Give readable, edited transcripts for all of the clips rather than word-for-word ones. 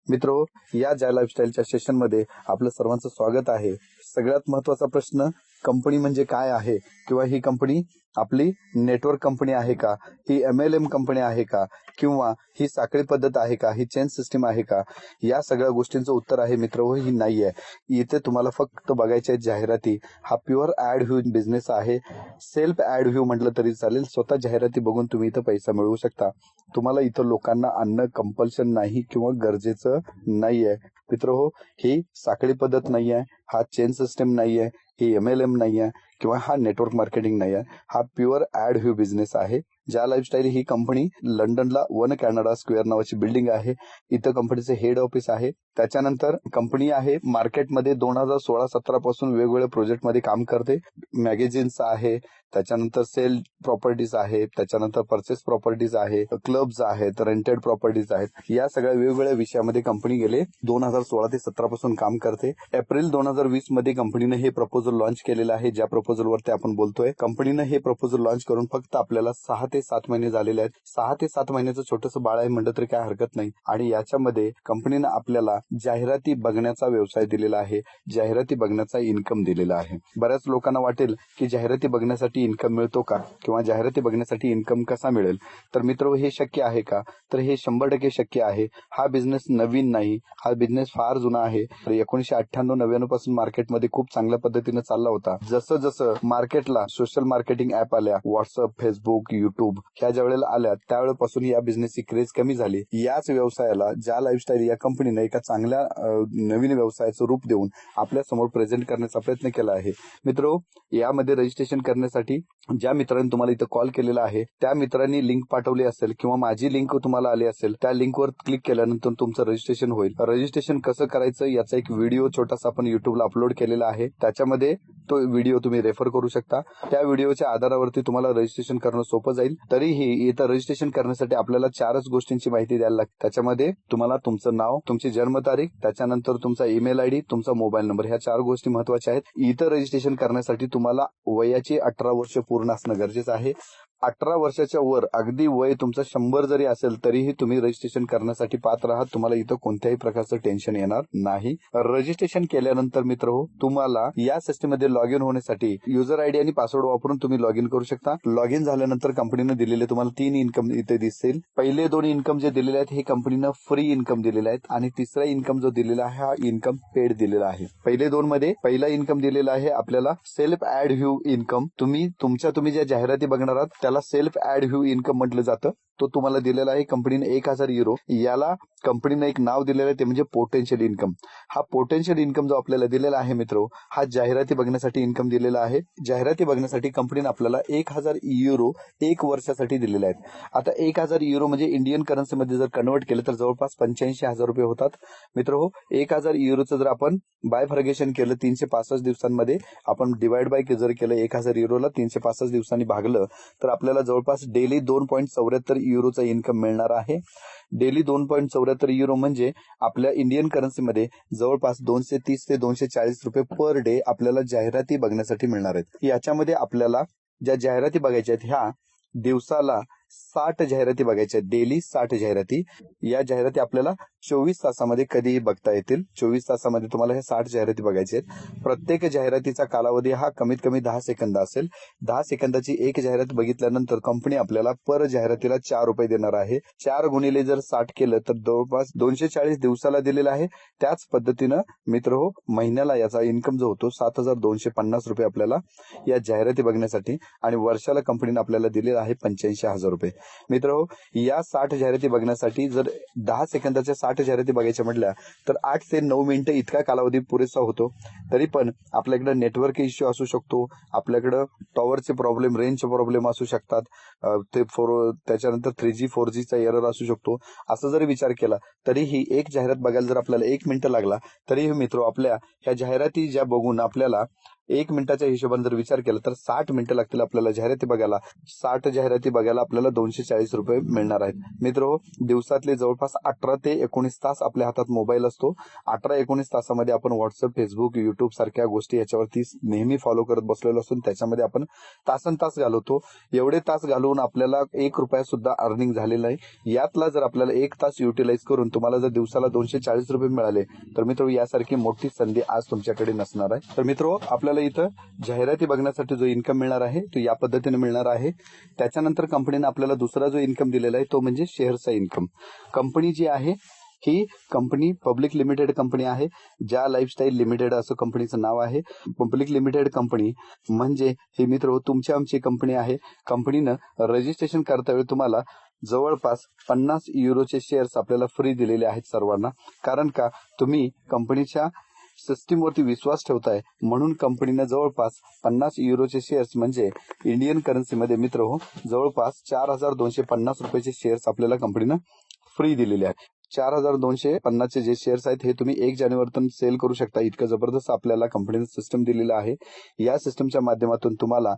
मित्रो, या जय लाईफस्टाईलच्या सेशनमध्ये आपलं सर्वांचं स्वागत आहे। सगळ्यात महत्त्वाचा प्रश्न, कंपनी म्हणजे काय आहे किंवा ही कंपनी आपली नेटवर्क कंपनी आहे का, ही MLM कंपनी आहे का, किंवा ही साखळी पद्धत आहे का, ही चेन सिस्टीम आहे का, या सगळ्या गोष्टींचं उत्तर आहे मित्र ही नाही आहे। इथे तुम्हाला फक्त बघायचे जाहिराती। हा प्युअर ॲड व्ह्यू बिझनेस आहे। सेल्फ ॲड व्ह्यू म्हटलं तरी चालेल। स्वतः जाहिराती बघून तुम्ही इथं पैसा मिळवू शकता। तुम्हाला इथं लोकांना आणणं कंपल्शन नाही किंवा गरजेचं नाही आहे। मित्रहो, ही साखळी पद्धत नाही आहे, हा चेन सिस्टम नाही आहे, ही MLM नाही आहे किंवा हा नेटवर्क मार्केटिंग नाही आहे। हा प्युअर ॲड व्ह्यू बिझनेस आहे। ज्या लाईफस्टाईल ही कंपनी लंडनला वन कॅनडा स्क्वेअर नावाची बिल्डिंग आहे। इथं कंपनीचे हेड ऑफिस आहे। त्याच्यानंतर कंपनी आहे मार्केटमध्ये 2016-17 पासून वेगवेगळ्या प्रोजेक्टमध्ये काम करते। मॅगझिन्स आहे, त्याच्यानंतर सेल प्रॉपर्टीज आहे, त्याच्यानंतर परचेस प्रॉपर्टीज आहे, क्लब्स आहेत, रेंटेड प्रॉपर्टीज आहेत। या सगळ्या वेगवेगळ्या विषयामध्ये कंपनी गेले 2016 ते 17 पासून काम करते। एप्रिल 2020 मध्ये कंपनीने हे प्रपोजल लॉन्च केलेलं आहे। ज्या प्रपोजलवरती आपण बोलतोय, कंपनीने हे प्रपोजल लॉन्च करून फक्त आपल्याला 6 ते 7 महिने झालेले आहेत। 6 ते 7 महिन्याचं छोटंसं बाळ आहे म्हणलं तरी काय हरकत नाही। आणि याच्यामध्ये कंपनीने आपल्याला जाहिराती बघण्याचा व्यवसाय दिलेला आहे, जाहिराती बघण्याचा इन्कम दिलेला आहे। बऱ्याच लोकांना वाटेल की जाहिराती बघण्यासाठी इन्कम मिळतो का किंवा जाहिराती बघण्यासाठी इन्कम कसा मिळेल। तर मित्र, हे शक्य आहे का? तर हे 100% शक्य आहे। हा बिझनेस नवीन नाही, हा बिझनेस फार जुना आहे। 1998-99 पासून मार्केटमध्ये खूप चांगल्या पद्धतीने चालला होता। जसं जसं मार्केटला सोशल मार्केटिंग ऍप आल्या, व्हॉट्सअप, फेसबुक, युट्यूब ह्या ज्या वेळेला आल्या त्यावेळेपासून या बिझनेसची क्रेज कमी झाली। याच व्यवसायाला ज्या लाईफस्टाईल या कंपनीने एका चांगल्या नवीन व्यवसायाचं रूप देऊन आपल्या समोर प्रेझेंट करण्याचा प्रयत्न केला आहे। मित्रो, यामध्ये रजिस्ट्रेशन करण्यासाठी ज्या मित्रांनी तुम्हाला इथं कॉल केलेला आहे त्या मित्रांनी लिंक पाठवली असेल किंवा माझी लिंक तुम्हाला आली असेल, त्या लिंकवर क्लिक केल्यानंतर तुमचं रजिस्ट्रेशन होईल। रजिस्ट्रेशन कसं करायचं याचा एक व्हिडिओ छोटासा आपण युट्यूबला अपलोड केलेला आहे। त्याच्यामध्ये तो व्हिडिओ तुम्ही रेफर करू शकता। त्या व्हिडिओच्या आधारावरती तुम्हाला रजिस्ट्रेशन करणं सोपं जाईल। तरीही इथं रजिस्ट्रेशन करण्यासाठी आपल्याला 4च गोष्टींची माहिती द्यायला लागते। त्याच्यामध्ये तुम्हाला तुमचं नाव, तुमची जन्मतारीख, त्याच्यानंतर तुमचा ईमेल ID, तुमचा मोबाईल नंबर, ह्या 4 गोष्टी महत्वाच्या आहेत। इथं रजिस्ट्रेशन करण्यासाठी तुम्हाला वयाची 18 वर्ष पूर्ण असणं गरजेचं आहे। 18 वर्षाच्या वर अगदी वय तुमचं 100 जरी असेल तरीही तुम्ही रजिस्ट्रेशन करण्यासाठी पात्र आहात। तुम्हाला इथं कोणत्याही प्रकारचं टेन्शन येणार नाही। रजिस्ट्रेशन केल्यानंतर मित्रहो, तुम्हाला या सिस्टममध्ये लॉग इन होण्यासाठी युजर ID आणि पासवर्ड वापरून तुम्ही लॉग इन करू शकता। लॉग इन झाल्यानंतर कंपनीने दिलेले तुम्हाला 3 इन्कम इथे दिसतील। पहिले 2 इन्कम जे दिलेले आहेत हे कंपनीनं फ्री इन्कम दिलेले आहेत आणि तिसरा इन्कम जो दिलेला आहे हा इन्कम पेड दिलेला आहे। पहिले 2 मध्ये पहिला इन्कम दिलेला आहे आपल्याला सेल्फ ॲड व्ह्यू इन्कम। तुम्ही ज्या जाहिराती बघणार आहात त्याला सेल्फ ॲड व्ह्यू इन्कम म्हटलं जातं। तो तुम्हाला दिलेला आहे कंपनीने 1000 युरो। याला कंपनीने एक नाव दिलेलं आहे, ते म्हणजे पोटेन्शियल इन्कम। हा पोटेन्शियल इन्कम जो आपल्याला दिलेला आहे मित्रो, हा जाहिराती बघण्यासाठी इन्कम दिलेला आहे। जाहिराती बघण्यासाठी कंपनीने आपल्याला 1000 युरो 1 वर्षासाठी दिलेले आहेत। आता 1000 युरो म्हणजे इंडियन करन्सीमध्ये जर कन्वर्ट केलं तर जवळपास 85,000 रुपये होतात। मित्र, 1000 युरोचं जर आपण बायफर्गेशन केलं 365 दिवसांमध्ये, आपण डिवाइड बाय जर केलं 1000 युरोला 365 दिवसांनी भागलं तर आपल्याला जवळपास डेली 2.74 युरोचा इन्कम मिळणार आहे। डेली 2.74 युरो म्हणजे आपल्या इंडियन करन्सीमध्ये जवळपास 230 ते 240 रुपये पर डे आपल्याला जाहिराती बघण्यासाठी मिळणार आहेत। याच्यामध्ये आपल्याला ज्या जाहिराती बघायच्या आहेत ह्या दिवसाला 60 जाहिराती बघायच्या आहेत, डेली 60 जाहिराती। या जाहिराती आपल्याला 24 तासामध्ये कधीही बघता येतील। 24 तासामध्ये तुम्हाला हे 60 जाहिराती बघायच्या आहेत। प्रत्येक जाहिरातीचा कालावधी हा कमीत कमी 10 सेकंद असेल। 10 सेकंदाची एक जाहिरात बघितल्यानंतर कंपनी आपल्याला पर जाहिरातीला 4 रुपये देणार आहे। 4 गुणिले जर 60 केलं तर जवळपास 240 दिवसाला दिलेला आहे। त्याच पद्धतीनं मित्रहो, महिन्याला याचा इन्कम जो होतो 7250 रुपये आपल्याला या जाहिराती बघण्यासाठी, आणि वर्षाला कंपनीने आपल्याला दिलेला आहे 85,000 रुपये। मित्रहो, या 60 जाहिराती बघण्यासाठी जर 10 सेकंदाच्या 60 जाहिराती बघायच्या म्हटल्या तर 8 ते 9 मिनिटं इतका कालावधी पुरेसा होतो। तरी पण आपल्याकडे नेटवर्क इश्यू असू शकतो, आपल्याकडं टॉवरचे प्रॉब्लेम, रेंजचे प्रॉब्लेम असू शकतात, त्याच्यानंतर 3G 4Gचा एरर असू शकतो। असं जर विचार केला तरीही एक जाहिरात बघायला जर आपल्याला 1 मिनिट लागला तरीही मित्र, आपल्या ह्या जाहिराती ज्या बघून आपल्याला 1 मिनिटाच्या हिशोबाने जर विचार केला तर 60 मिनिटं लागतील आपल्याला जाहिराती बघायला. 60 जाहिराती बघायला आपल्याला 240 रुपये मिळणार आहेत. मित्र, दिवसातले जवळपास 18 ते 19 तास आपल्या हातात मोबाईल असतो. 18-19 तासामध्ये आपण व्हॉट्सअप, फेसबुक, युट्यूब सारख्या गोष्टी याच्यावरती नेहमी फॉलो करत बसलेलो असून त्याच्यामध्ये आपण तासनतास घालवतो. एवढे तास घालवून आपल्याला 1 रुपया सुद्धा अर्निंग झालेला नाही. यातला जर आपल्याला 1 तास युटिलाइज करून तुम्हाला जर दिवसाला 240 रुपये मिळाले तर मित्र यासारखी मोठी संधी आज तुमच्याकडे नसणार आहे. तर मित्र, आपल्याला इथं जाहिराती बघण्यासाठी जो इन्कम मिळणार आहे तो या पद्धतीने मिळणार आहे. त्याच्यानंतर कंपनीने आपल्याला दुसरा जो इन्कम दिलेला आहे तो म्हणजे शेअरचा इन्कम. कंपनी जी आहे ही कंपनी पब्लिक लिमिटेड कंपनी आहे. ज्या लाईफस्टाईल लिमिटेड असं कंपनीचं नाव आहे. पब्लिक लिमिटेड कंपनी म्हणजे ही मित्र तुमची आमची कंपनी आहे. कंपनीनं रजिस्ट्रेशन करता वेळी तुम्हाला जवळपास 50 युरोचे शेअर्स आपल्याला फ्री दिलेले आहेत सर्वांना. कारण का तुम्ही कंपनीच्या सिस्टीमवरती विश्वास ठेवताय म्हणून कंपनीने जवळपास 50 युरोचे शेअर्स म्हणजे इंडियन करन्सीमध्ये मित्र जवळपास 4250 रुपयाचे शेअर्स आपल्याला कंपनीनं फ्री दिलेले आहेत. 4250 जे शेअर्स आहेत हे तुम्ही 1 जानेवारीतून सेल करू शकता. इतकं जबरदस्त आपल्याला कंपनीने सिस्टम दिलेलं आहे. या सिस्टमच्या माध्यमातून तुम्हाला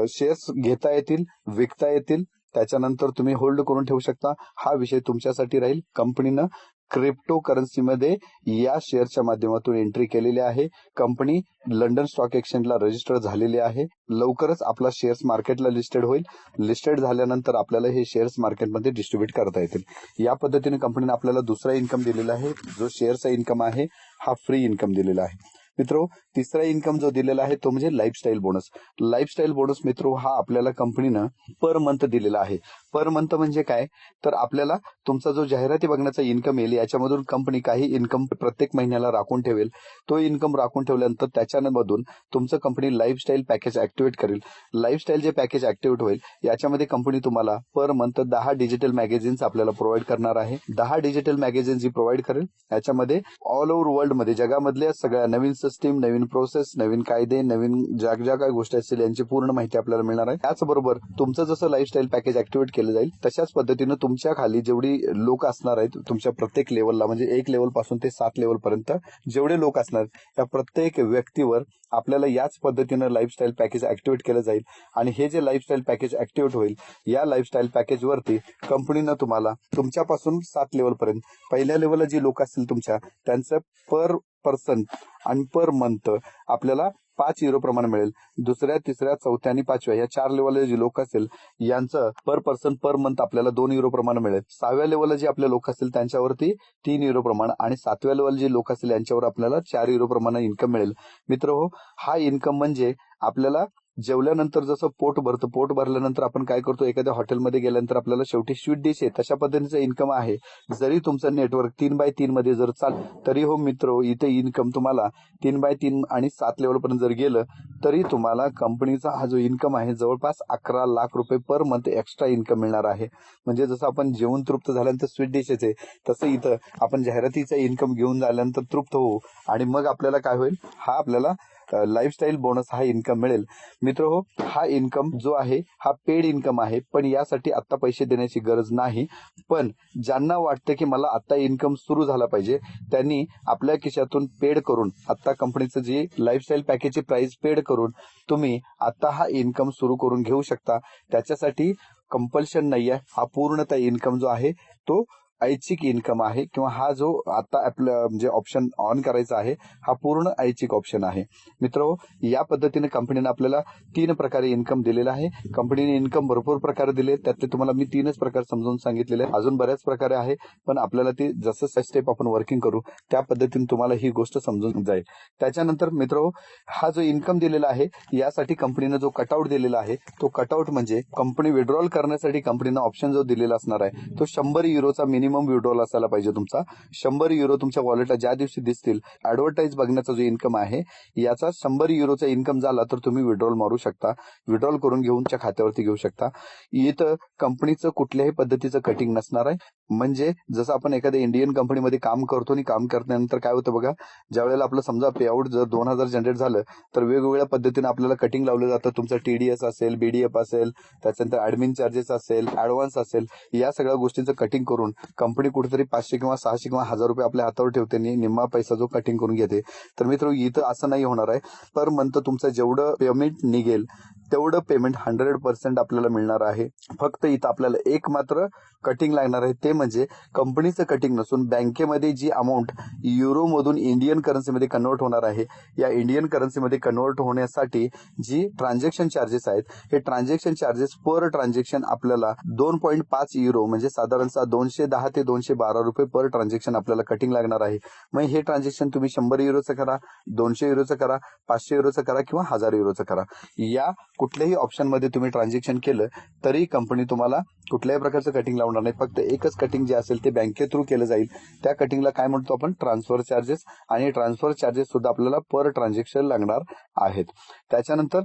शेअर्स घेता येतील, विकता येतील, त्याच्यानंतर तुम्ही होल्ड करून ठेवू शकता. हा विषय तुमच्यासाठी राहील. कंपनीनं क्रिप्टो करन्सीमध्ये या शेअरच्या माध्यमातून एंट्री केलेली आहे. कंपनी लंडन स्टॉक एक्सचेंजला रजिस्टर झालेली आहे. लवकरच आपला शेअर्स मार्केटला लिस्टेड होईल. लिस्टेड झाल्यानंतर आपल्याला हे शेअर्स मार्केटमध्ये डिस्ट्रीब्यूट करता येतील. या पद्धतीने कंपनीने आपल्याला दुसरा इन्कम दिलेला आहे. जो शेअरचा इन्कम आहे हा फ्री इन्कम दिलेला आहे. मित्रो, तिसरा इन्कम जो दिलेला आहे तो म्हणजे लाईफस्टाईल बोनस. लाईफस्टाईल बोनस मित्रो हा आपल्याला कंपनीनं पर मंथ दिलेला आहे. पर मंथ म्हणजे काय, तर आपल्याला तुमचा जो जाहिराती बघण्याचा इन्कम येईल याच्यामधून कंपनी काही इन्कम प्रत्येक महिन्याला राखून ठेवेल. तो इन्कम राखून ठेवल्यानंतर त्याच्यामधून तुमचं कंपनी लाईफस्टाईल पॅकेज ऍक्टिव्हेट करेल. लाईफस्टाईल जे पॅकेज ऍक्टिव्हेट होईल याच्यामध्ये कंपनी तुम्हाला पर मंथ 10 डिजिटल मॅगझिन्स आपल्याला प्रोव्हाइड करणार आहे. 10 डिजिटल मॅगझिन जी प्रोव्हाइड करेल याच्यामध्ये ऑल ओव्हर वर्ल्ड मध्ये जगामधल्या सगळ्या नवीन सिस्टीम, नवीन प्रोसेस, नवीन कायदे, नवीन ज्या काय गोष्टी असतील यांची पूर्ण माहिती आपल्याला मिळणार आहे. त्याचबरोबर तुमचं जसं लाईफस्टाईल पॅकेज ऍक्टिव्हेट केलं जाईल तशाच पद्धतीनं तुमच्या खाली जेवढी लोक असणार आहेत तुमच्या प्रत्येक लेवलला म्हणजे 1 लेवल पासून ते 7 लेवल पर्यंत जेवढे लोक असणार त्या प्रत्येक व्यक्तीवर आपल्याला याच पद्धतीनं लाईफस्टाईल पॅकेज ऍक्टिव्हेट केलं जाईल. आणि हे जे लाईफस्टाईल पॅकेज ऍक्टिव्हेट होईल या लाईफस्टाईल पॅकेज वरती कंपनीनं तुम्हाला तुमच्यापासून 7 लेवल पर्यंत पहिल्या लेवलला जी लोक असतील तुमच्या त्यांचं पर पर्सन आणि पर मंथ आपल्याला 5 युरो प्रमाणे मिळेल. दुसऱ्या, तिसऱ्या, चौथ्या आणि 5व्या या 4 लेवलला जे लोक असतील यांचं पर पर्सन पर मंथ आपल्याला 2 युरो प्रमाणे मिळेल. 6व्या लेवलला जे आपले लोक असतील त्यांच्यावरती 3 युरो प्रमाणे आणि 7व्या लेवल जे लोक असतील यांच्यावर आपल्याला 4 युरो प्रमाणे इन्कम मिळेल. मित्र हो, हा इन्कम म्हणजे आपल्याला जेवल्यानंतर जसं पोट भरतं, पोट भरल्यानंतर आपण काय करतो, एखाद्या हॉटेलमध्ये गेल्यानंतर आपल्याला शेवटी स्वीट डिश आहे तशा पद्धतीचं इन्कम आहे. जरी तुमचं नेटवर्क 3x3 मध्ये जर चाल तरी हो मित्र, इथे इन्कम तुम्हाला 3x3 आणि 7 लेवल पर्यंत जर गेलं तरी तुम्हाला कंपनीचा हा जो इन्कम आहे जवळपास 11 लाख रुपये पर मंथ एक्स्ट्रा इन्कम मिळणार आहे. म्हणजे जसं आपण जेवून तृप्त झाल्यानंतर स्वीट डिशेस आहे तसं इथं आपण जाहिरातीचा इन्कम घेऊन झाल्यानंतर तृप्त होऊ आणि मग आपल्याला काय होईल, हा आपल्याला लाईफस्टाईल बोनस हा इन्कम मिळेल. मित्र हो, हा इन्कम जो आहे हा पेड इन्कम आहे. पण यासाठी आता पैसे देण्याची गरज नाही. पण ज्यांना वाटतं की मला आता इन्कम सुरू झाला पाहिजे त्यांनी आपल्या खिशातून पेड करून आता कंपनीचं जी लाईफस्टाईल पॅकेजची प्राइस पेड करून तुम्ही आता हा इन्कम सुरू करून घेऊ शकता. त्याच्यासाठी कंपल्शन नाहीये. हा पूर्णतः इन्कम जो आहे तो ऐच्छिक इन्कम आहे किंवा हा जो आता आपलं म्हणजे ऑप्शन ऑन करायचा आहे हा पूर्ण ऐच्छिक ऑप्शन आहे. मित्र, या पद्धतीने कंपनीने आपल्याला 3 प्रकारे इन्कम दिलेला आहे. कंपनीने इन्कम भरपूर प्रकारे दिले, त्यातले तुम्हाला मी 3च प्रकार समजून सांगितलेले आहे. अजून बऱ्याच प्रकारे आहे पण आपल्याला ते जसं स्टेप आपण वर्किंग करू त्या पद्धतीने तुम्हाला ही गोष्ट समजून जाईल. त्याच्यानंतर मित्र, हा जो इन्कम दिलेला आहे यासाठी कंपनीने जो कटआउट दिलेला आहे तो कटआउट म्हणजे कंपनी विड्रॉल करण्यासाठी कंपनीने ऑप्शन जो दिलेला असणार आहे तो 100 युरोचा मिनिमम विड्रॉल असायला पाहिजे तुमचा. 100 युरो तुमच्या वॉलेटला ज्या दिवशी दिसतील ऍडव्हर्टाईज बघण्याचा जो इन्कम आहे याचा 100 युरोचा इन्कम झाला तर तुम्ही विड्रॉल मारू शकता. विड्रॉल करून घेऊन तुमच्या खात्यावरती घेऊ शकता. इथं कंपनीचं कुठल्याही पद्धतीचं कटिंग नसणार आहे. म्हणजे जसं आपण एखाद्या इंडियन कंपनीमध्ये काम करतो आणि काम करल्यानंतर काय होतं बघा, ज्या वेळेला आपलं समजा पेआउट जर 2000 जनरेट झालं तर वेगवेगळ्या पद्धतीने आपल्याला कटिंग लावलं जातं. तुमचं TDS असेल, BDF असेल, त्याच्यानंतर ऍडमिन चार्जेस असेल, ऍडव्हान्स असेल, या सगळ्या गोष्टींचं कटिंग करून कंपनी कुठेतरी 500 किंवा 600 किंवा 1000 रुपये आपल्या हातावर ठेवते आणि निम्मा पैसा जो कटिंग करून घेते. तर मित्र इथं असं नाही होणार आहे. पर मंथ तुमचं जेवढं पेमेंट निघेल तेवढं पेमेंट 100% आपल्याला मिळणार आहे. फक्त इथं आपल्याला एक मात्र कटिंग लागणार आहे, ते म्हणजे कंपनीचं कटिंग नसून बँकेमध्ये जी अमाऊंट युरोमधून इंडियन करन्सीमध्ये कन्वर्ट होणार आहे, या इंडियन करन्सीमध्ये कन्वर्ट होण्यासाठी जी ट्रान्झॅक्शन चार्जेस आहेत, हे ट्रान्झॅक्शन चार्जेस पर ट्रान्झॅक्शन आपल्याला 2.5 युरो म्हणजे साधारणतः 210 ते 212 रुपये पर ट्रान्झॅक्शन आपल्याला कटिंग लागणार आहे. मग हे ट्रान्झॅक्शन तुम्ही 100 युरोचं करा, 200 युरोचं करा, 500 युरोचं करा किंवा 1000 युरोचं करा. या कुठल्याही ऑप्शनमध्ये तुम्ही ट्रान्झॅक्शन केलं तरी कंपनी तुम्हाला कुठल्याही प्रकारचं कटिंग लावणार नाही. फक्त एकच कटिंग जे असेल ते बँके थ्रू केलं जाईल. त्या कटिंगला काय म्हणतो आपण, ट्रान्सफर चार्जेस, आणि ट्रान्सफर चार्जेस सुद्धा आपल्याला पर ट्रान्झॅक्शन लागणार आहेत. त्याच्यानंतर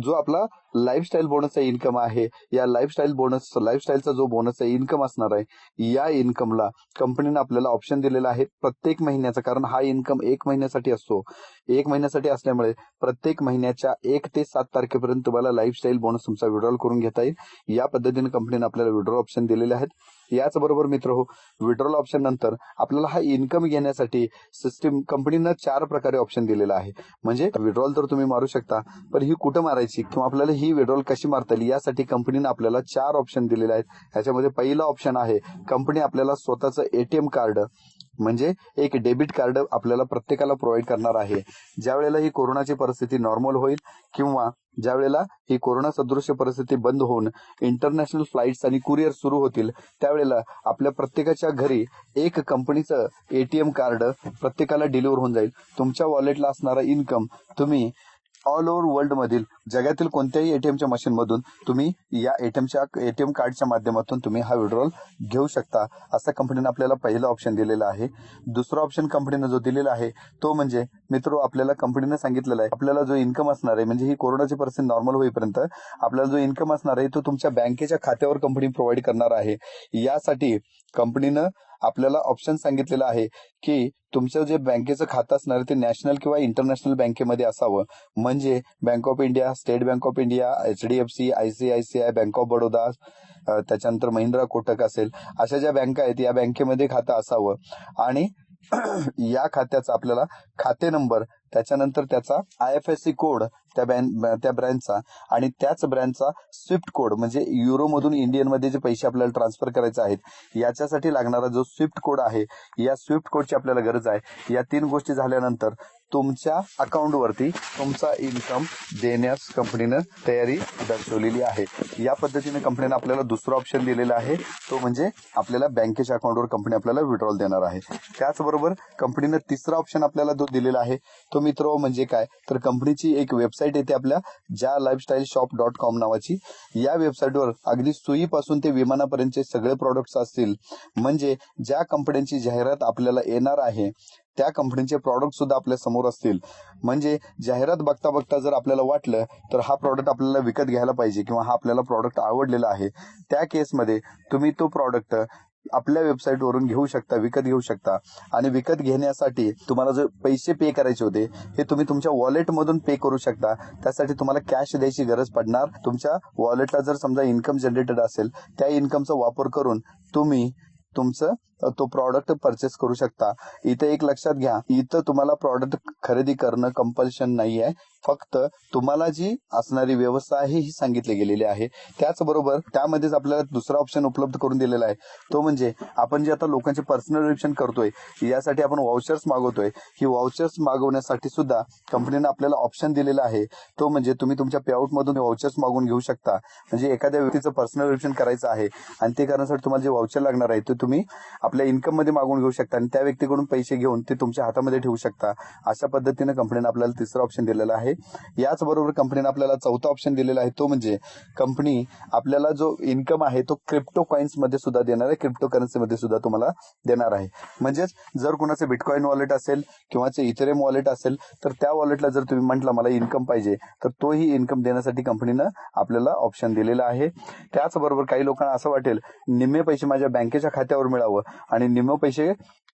जो आपला लाईफस्टाईल बोनसचा इन्कम आहे, या लाईफस्टाईलचा जो बोनसचा इन्कम असणार आहे, या इन्कमला कंपनीने आपल्याला ऑप्शन दिलेला आहे प्रत्येक महिन्याचा. कारण हा इन्कम 1 महिन्यासाठी असतो. 1 महिन्यासाठी असल्यामुळे प्रत्येक महिन्याच्या 1 ते 7 तारखेपर्यंत तुम्हाला लाईफस्टाईल बोनस तुमचा विड्रॉल करून घेता येईल. या पद्धतीने कंपनीने आपल्याला विड्रॉल ऑप्शन दिलेले आहेत. याचबरोबर मित्र हो, विड्रॉल ऑप्शन नंतर आपल्याला हा इन्कम घेण्यासाठी सिस्टीम कंपनीनं 4 प्रकारे ऑप्शन दिलेला आहे. म्हणजे विड्रॉल तर तुम्ही मारू शकता, पण ही कुठं मारायची किंवा आपल्याला ही विड्रॉल कशी मारता येईल यासाठी कंपनीनं आपल्याला 4 ऑप्शन दिलेले आहेत. ह्याच्यामध्ये पहिला ऑप्शन आहे, कंपनी आपल्याला स्वतःचं एटीएम कार्ड म्हणजे एक डेबिट कार्ड आपल्याला प्रत्येकाला प्रोव्हाइड करणार आहे. ज्या वेळेला ही कोरोनाची परिस्थिती नॉर्मल होईल किंवा ज्या वेळेला ही कोरोना सदृश्य परिस्थिती बंद होऊन इंटरनॅशनल फ्लाईट्स आणि कुरिअर सुरू होतील, त्यावेळेला आपल्या प्रत्येकाच्या घरी एक कंपनीचं एटीएम कार्ड प्रत्येकाला डिलिव्हर होऊन जाईल. तुमच्या वॉलेटला असणारा इन्कम तुम्ही ऑल ओव्हर वर्ल्ड मधील जगातील कोणत्याही एटीएमच्या मशीन मधून तुम्ही या एटीएम कार्डच्या माध्यमातून तुम्ही हा विड्रॉल घेऊ शकता. असं कंपनीने आपल्याला पहिलं ऑप्शन दिलेलं आहे. दुसरा ऑप्शन कंपनीने जो दिलेला आहे तो म्हणजे मित्र, आपल्याला कंपनीने सांगितलेलं आहे आपल्याला जो इन्कम असणार आहे, म्हणजे ही कोरोनाची परिस्थिती नॉर्मल होईपर्यंत आपल्याला जो इन्कम असणार आहे तो तुमच्या बँकेच्या खात्यावर कंपनी प्रोव्हाइड करणार आहे. यासाठी कंपनीनं आपल्याला ऑप्शन सांगितलेलं आहे की तुमचं जे बँकेचं खातं असणार आहे ते नॅशनल किंवा इंटरनॅशनल बँकेमध्ये असावं. म्हणजे bank of India, state bank of India, HDFC, ICICI, bank of Baroda, त्याच्यानंतर महिंद्रा कोटक असेल, अशा ज्या बँका आहेत या बँकेमध्ये खातं असावं. आणि या खात्याचा आपल्याला खाते नंबर, त्याच्यानंतर त्याचा IFSC कोड त्या ब्रँचचा, आणि त्याच ब्रँचचा स्विफ्ट कोड म्हणजे युरोमधून इंडियनमध्ये जे पैसे आपल्याला ट्रान्सफर करायचे आहेत याच्यासाठी लागणारा जो स्विफ्ट कोड आहे, या स्विफ्ट कोडची आपल्याला गरज आहे. या 3 गोष्टी झाल्यानंतर तुमच्या अकाउंटवरती तुमचा इन्कम देण्यास कंपनीनं तयारी दर्शवलेली आहे. या पद्धतीने कंपनीनं आपल्याला दुसरा ऑप्शन दिलेला आहे, तो म्हणजे आपल्याला बँकेच्या अकाउंटवर कंपनी आपल्याला विड्रॉल देणार आहे. त्याचबरोबर कंपनीनं तिसरा ऑप्शन आपल्याला जो दिलेला आहे तो मित्र म्हणजे काय, तर कंपनीची एक वेबसाईट येते आपल्या JALifestyleShop.com नावाची. या वेबसाईटवर अगदी सुईपासून ते विमानापर्यंतचे सगळे प्रोडक्ट्स असतील. म्हणजे ज्या कंपन्यांची जाहिरात आपल्याला येणार आहे त्या कंपनीचे प्रॉडक्ट सुद्धा आपल्या समोर असतील. म्हणजे जाहिरात बघता बघता जर आपल्याला वाटलं तर हा प्रॉडक्ट आपल्याला विकत घ्यायला पाहिजे किंवा हा आपल्याला प्रॉडक्ट आवडलेला आहे, त्या केसमध्ये तुम्ही तो प्रॉडक्ट आपल्या वेबसाईटवरून घेऊ शकता, विकत घेऊ शकता. आणि विकत घेण्यासाठी तुम्हाला जे पैसे पे करायचे होते हे तुम्ही तुमच्या वॉलेटमधून पे करू शकता. त्यासाठी तुम्हाला कॅश द्यायची गरज पडणार. तुमच्या वॉलेटला जर समजा इन्कम जनरेटेड असेल, त्या इन्कमचा वापर करून तुम्ही तुमचं तो प्रॉडक्ट परचेस करू शकता. इथे एक लक्षात घ्या, इथं तुम्हाला प्रॉडक्ट खरेदी करणं कंपल्शन नाही आहे. फक्त तुम्हाला जी असणारी व्यवस्था आहे ही सांगितली गेलेली आहे. त्याचबरोबर त्यामध्येच आपल्याला दुसरा ऑप्शन उपलब्ध करून दिलेला आहे, तो म्हणजे आपण जे आता लोकांचे पर्सनल निरीक्षण करतोय यासाठी आपण वाउचर्स मागवतोय. ही वाउचर्स मागवण्यासाठी सुद्धा कंपनीने आपल्याला ऑप्शन दिलेला आहे, तो म्हणजे तुम्ही तुमच्या पेआउट मधून वाउचर्स मागवून घेऊ शकता. म्हणजे एखाद्या व्यक्तीचं पर्सनल निरीक्षण करायचं आहे आणि ते करण्यासाठी तुम्हाला जे वाउचर लागणार आहे ते तुम्ही आपल्या इन्कम मध्ये मागून घेऊ शकता आणि त्या व्यक्तीकडून पैसे घेऊन ते तुमच्या हातामध्ये ठेवू शकता. अशा पद्धतीने कंपनीने आपल्याला तिसरा ऑप्शन दिलेला आहे. याचबरोबर कंपनीने आपल्याला चौथा ऑप्शन दिलेला आहे, तो म्हणजे कंपनी आपल्याला जो इन्कम आहे तो क्रिप्टो कॉइन्स मध्ये सुद्धा देणार आहे, क्रिप्टो करन्सी मध्ये सुद्धा तुम्हाला देणार आहे. म्हणजेच जर कुणाचे बिटकॉइन वॉलेट असेल किंवा इथेरियम वॉलेट असेल तर त्या वॉलेटला जर तुम्ही म्हटलं मला इन्कम पाहिजे तर तोही इन्कम देण्यासाठी कंपनीनं आपल्याला ऑप्शन दिलेला आहे. त्याचबरोबर काही लोकांना असं वाटेल निम्मे पैसे माझ्या बँकेच्या खात्यावर मिळावं आणि निम्मे पैसे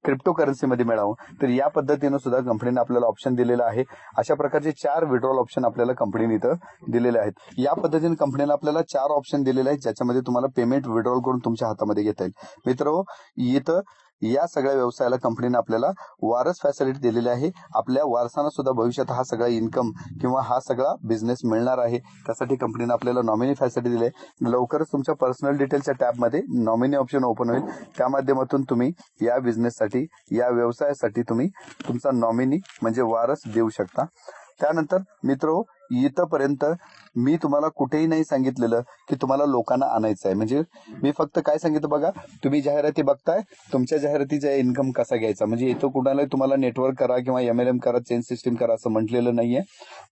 क्रिप्टो करन्सीमध्ये मिळावं, तर या पद्धतीनं सुद्धा कंपनीने आपल्याला ऑप्शन दिलेला आहे. अशा प्रकारचे 4 विड्रॉल ऑप्शन आपल्याला कंपनीने इथं दिलेले आहेत. या पद्धतीने कंपनीने आपल्याला 4 ऑप्शन दिलेले आहेत, ज्याच्यामध्ये तुम्हाला पेमेंट विड्रॉल करून तुमच्या हातामध्ये घेता येईल. मित्र, इथं या सगळ्या व्यवसायाला कंपनीने आपल्याला वारस फॅसिलिटी दिलेली आहे. आपल्या वारसांना सुद्धा भविष्यात हा सगळा इन्कम किंवा हा सगळा बिझनेस मिळणार आहे. त्यासाठी कंपनीने आपल्याला नॉमिनी फॅसिलिटी दिली आहे. लवकरच तुमच्या पर्सनल डिटेलच्या टॅबमध्ये नॉमिनी ऑप्शन ओपन होईल. त्या माध्यमातून तुम्ही या बिझनेससाठी, या व्यवसायासाठी तुम्ही तुमचा नॉमिनी म्हणजे वारस देऊ शकता. त्यानंतर मित्र, इथंपर्यंत मी तुम्हाला कुठेही नाही सांगितलेलं की तुम्हाला लोकांना आणायचं आहे. म्हणजे मी फक्त काय सांगितलं बघा, तुम्ही जाहिराती बघताय, तुमच्या जाहिरातीचा इन्कम कसा घ्यायचा. म्हणजे इथं कुणाला तुम्हाला नेटवर्क करा किंवा MLM करा, चेन सिस्टीम करा असं म्हटलेलं नाहीये.